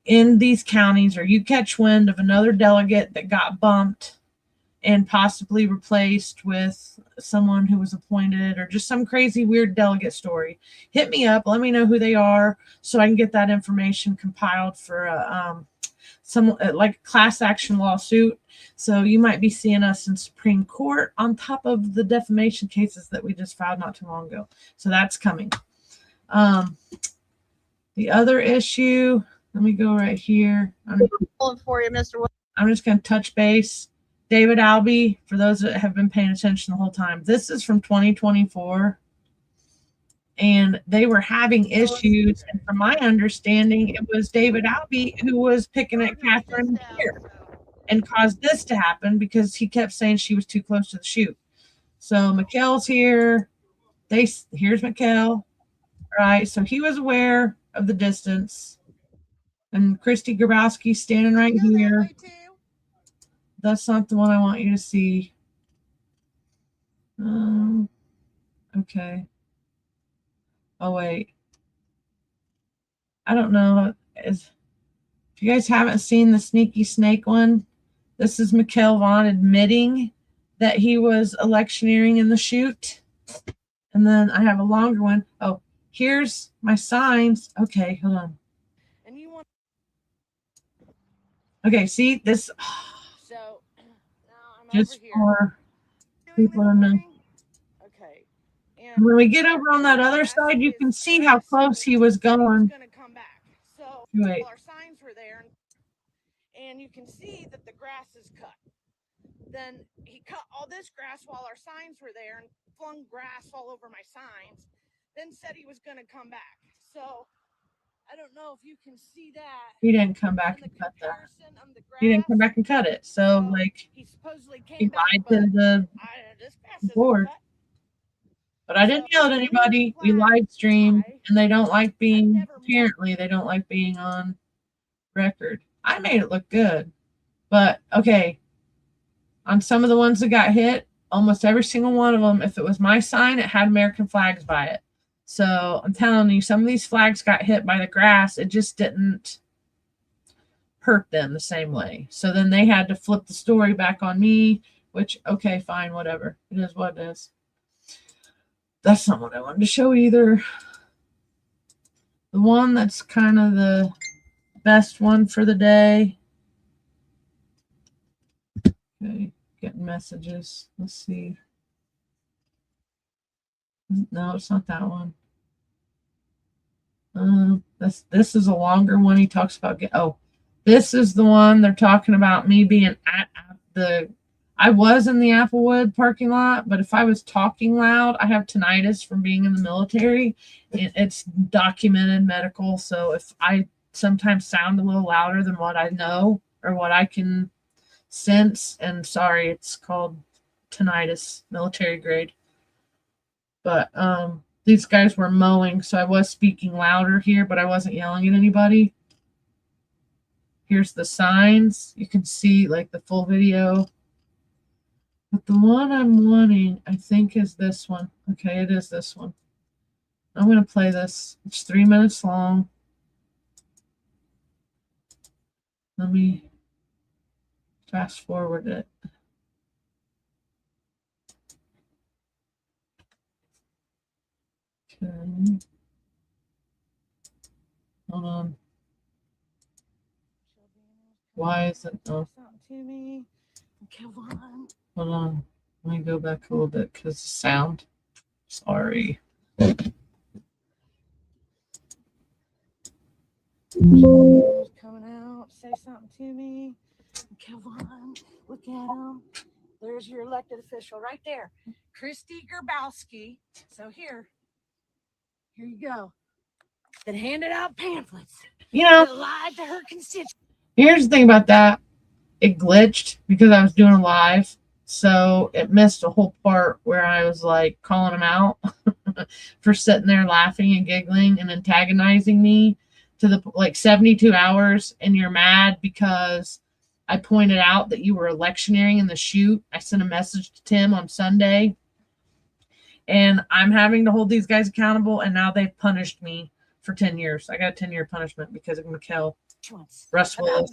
in these counties, or you catch wind of another delegate that got bumped and possibly replaced with someone who was appointed, or just some crazy weird delegate story, hit me up. Let me know who they are so I can get that information compiled for some like a class action lawsuit. So you might be seeing us in Supreme Court on top of the defamation cases that we just filed not too long ago. So that's coming. The other issue, let me go right here. For you, Mr. I'm just going to touch base. David Albee, for those that have been paying attention the whole time, this is from 2024. And they were having issues. And from my understanding, it was David Albee who was picking at Catherine here and caused this to happen because he kept saying she was too close to the chute. So Mikkel's here. Here's Mikkel. Right. So he was aware of the distance. And Christy Grabowski standing right here. That's not the one I want you to see. Okay. Oh, wait. I don't know. If you guys haven't seen the sneaky snake one, this is Mikkel Vaughn admitting that he was electioneering in the chute. And then I have a longer one. Oh, here's my signs. Okay, hold on. And you want? Okay, see this. So now I'm just over here. For people to know. Okay. And when we get over on that other side, you can see how close he was going. Come back. So wait. Our signs were there, and you can see that the grass is cut. Then he cut all this grass while our signs were there and flung grass all over my signs. Then said he was going to come back. So I don't know if you can see that. He didn't come back and cut that. He didn't come back and cut it. So like he supposedly came back to the board. But I didn't yell at anybody. We live stream, and they don't like being, apparently they don't like being on record. I made it look good. But okay, on some of the ones that got hit, almost every single one of them, if it was my sign, it had American flags by it. So I'm telling you, some of these flags got hit by the grass. It just didn't hurt them the same way. So then they had to flip the story back on me, which, okay, fine, whatever. It is what it is. That's not what I wanted to show either. The one that's kind of the best one for the day. Okay, getting messages. Let's see. No, it's not that one. This is a longer one. He talks about this is the one they're talking about me being at I was in the Applewood parking lot, but if I was talking loud, I have tinnitus from being in the military. It's documented medical. So if I sometimes sound a little louder than what I know or what I can sense, and sorry, it's called tinnitus, military grade. But these guys were mowing, so I was speaking louder here, but I wasn't yelling at anybody. Here's the signs. You can see like the full video. But the one I'm wanting, I think, is this one. Okay, it is this one. I'm going to play this. It's 3 minutes long. Let me fast forward it. Okay. Hold on. Why is it? Oh. to me. Come on. Hold on. Let me go back a little bit because the sound. Sorry. Coming out. Say something to me. Come on. Look at him. There's your elected official right there. Christy Gerbowski. So here you go. That handed out pamphlets. You know, that lied to her constituents. Here's the thing about that. It glitched because I was doing a live. So it missed a whole part where I was like calling them out for sitting there laughing and giggling and antagonizing me to the like 72 hours. And you're mad because I pointed out that you were electioneering in the shoot. I sent a message to Tim on Sunday. And I'm having to hold these guys accountable. And now they've punished me for 10 years. I got a 10-year punishment because of McKell, Russ Willis,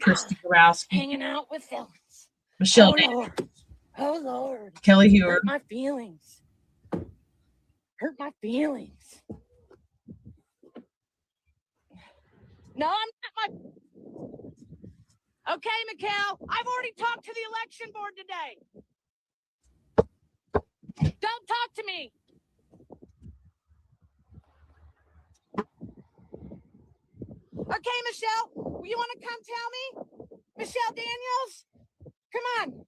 Christy Gerbowski, hanging out with felons, Michelle, oh Lord, Kelly Hewer. Hurt my feelings. Hurt my feelings. No, I'm not my. Okay, McKell, I've already talked to the election board today. Don't talk to me. Okay, Michelle, you want to come tell me? Michelle Daniels, come on.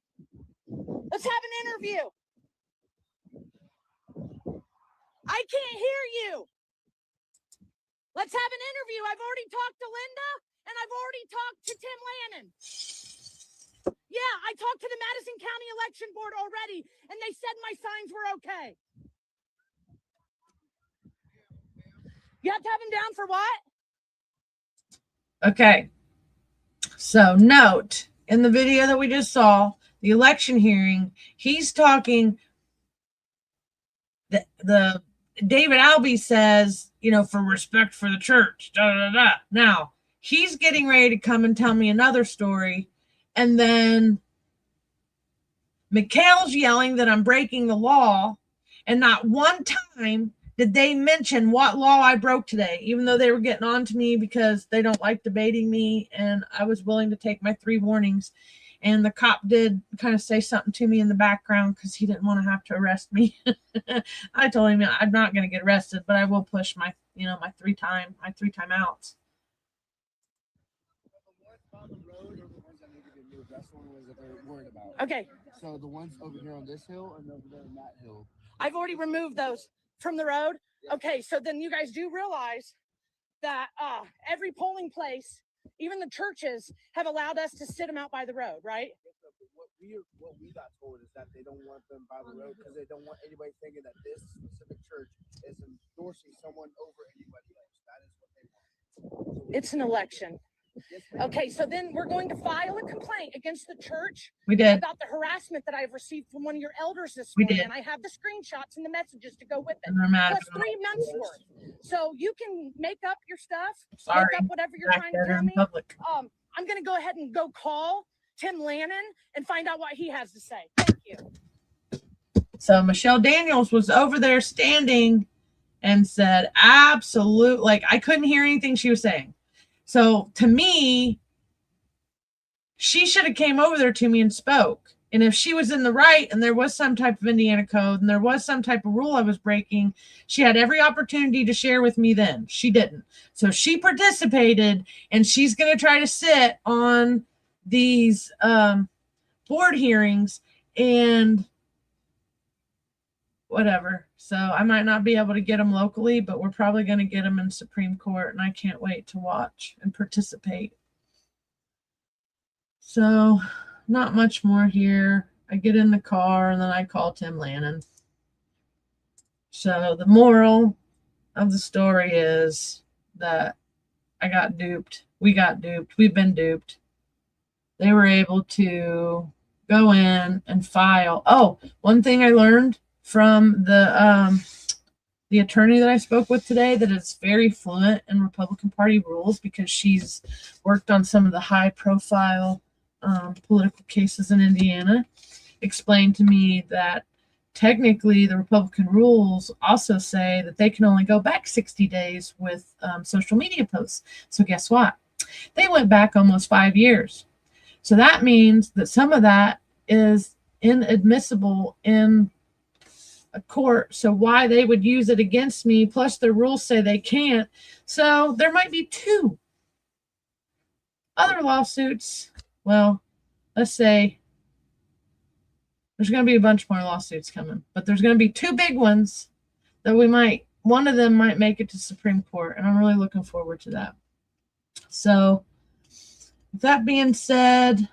Let's have an interview. I can't hear you. Let's have an interview. I've already talked to Linda and I've already talked to Tim Lannon. Yeah, I talked to the Madison County Election Board already and they said my signs were okay. You have to have them down for what? Okay, so note in the video that we just saw, the election hearing, he's talking, the David Albee says, you know, for respect for the church, da, da, da. Now, he's getting ready to come and tell me another story, and then McKell's yelling that I'm breaking the law, and not one time did they mention what law I broke today, even though they were getting on to me because they don't like debating me, and I was willing to take my 3 warnings. And the cop did kind of say something to me in the background because he didn't want to have to arrest me. I told him I'm not going to get arrested, but I will push my, you know, my 3 timeouts. Okay. So the ones over here on this hill and over there on that hill. I've already removed those from the road. Okay, so then you guys do realize that every polling place, even the churches, have allowed us to sit them out by the road, right? What we got told is that they don't want them by the road because they don't want anybody thinking that this specific church is endorsing someone over anybody else. That is what they want. So it's an election. Okay, so then we're going to file a complaint against the church. We did. About the harassment that I've received from one of your elders this morning. And I have the screenshots and the messages to go with it. Plus 3 months worth. So you can make up your stuff. Sorry. Make up whatever you're trying to tell me. Public. I'm going to go ahead and go call Tim Lannon and find out what he has to say. Thank you. So Michelle Daniels was over there standing and said, absolute, like I couldn't hear anything she was saying. So to me, she should have came over there to me and spoke. And if she was in the right and there was some type of Indiana code and there was some type of rule I was breaking, she had every opportunity to share with me then. She didn't. So she participated and she's going to try to sit on these board hearings and whatever. So I might not be able to get them locally, but we're probably going to get them in Supreme Court, and I can't wait to watch and participate. So not much more here. I get in the car and then I call Tim Lannon. So the moral of the story is that I got duped. We got duped. We've been duped. They were able to go in and file. Oh, one thing I learned from the attorney that I spoke with today that is very fluent in Republican Party rules because she's worked on some of the high profile political cases in Indiana, explained to me that technically the Republican rules also say that they can only go back 60 days with social media posts. So guess what? They went back almost 5 years. So that means that some of that is inadmissible in a court. So why they would use it against me, plus their rules say they can't. So there might be 2 other lawsuits. Well, let's say there's going to be a bunch more lawsuits coming, but there's going to be 2 big ones that one of them might make it to Supreme Court. And I'm really looking forward to that. So with that being said,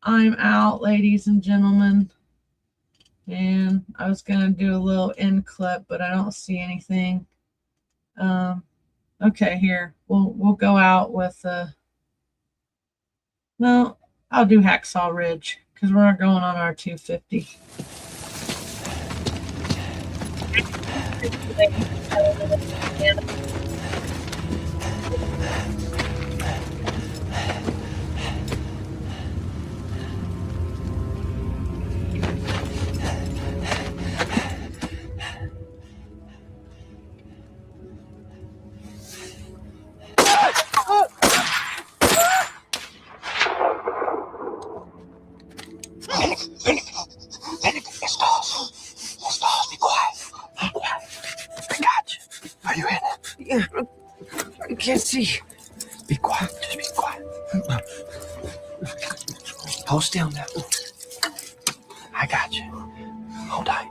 I'm out, ladies and gentlemen. And I was going to do a little end clip, but I don't see anything. Okay, here. We'll go out with no, I'll do Hacksaw Ridge because we're not going on our 250. Be quiet. Be quiet. I got you. Are you in it? Yeah. I can't see. Be quiet. Just be quiet. Hold still now. I got you. Hold tight.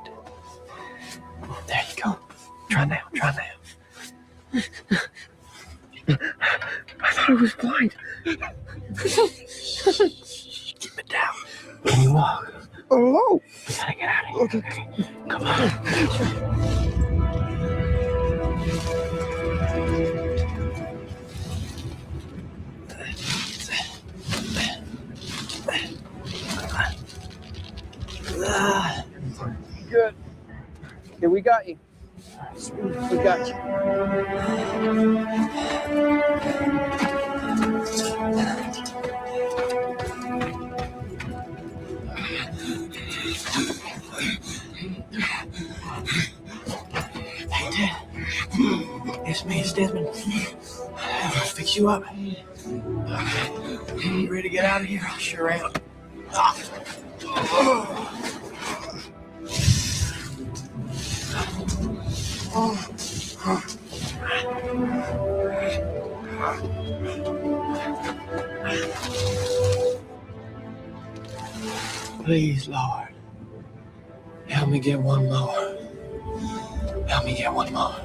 There you go. Try now. Try now. I thought it was blind. Keep it down. Can you walk? Oh, we gotta get out of here. Okay. Come on. Good. Yeah, we got you. We got you. Hey, Dad. It's me, it's Desmond. I'll fix you up. You ready to get out of here? I sure am. Please, Lord, help me get one more. Help me get one more.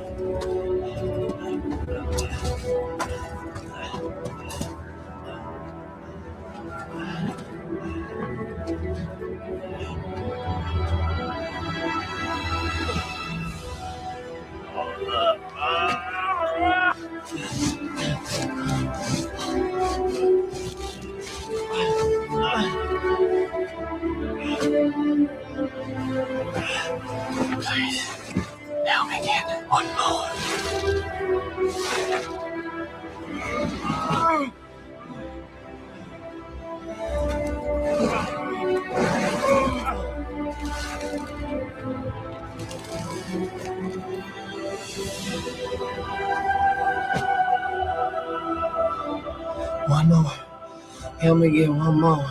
Please, help me get one more. One more. Help me get one more.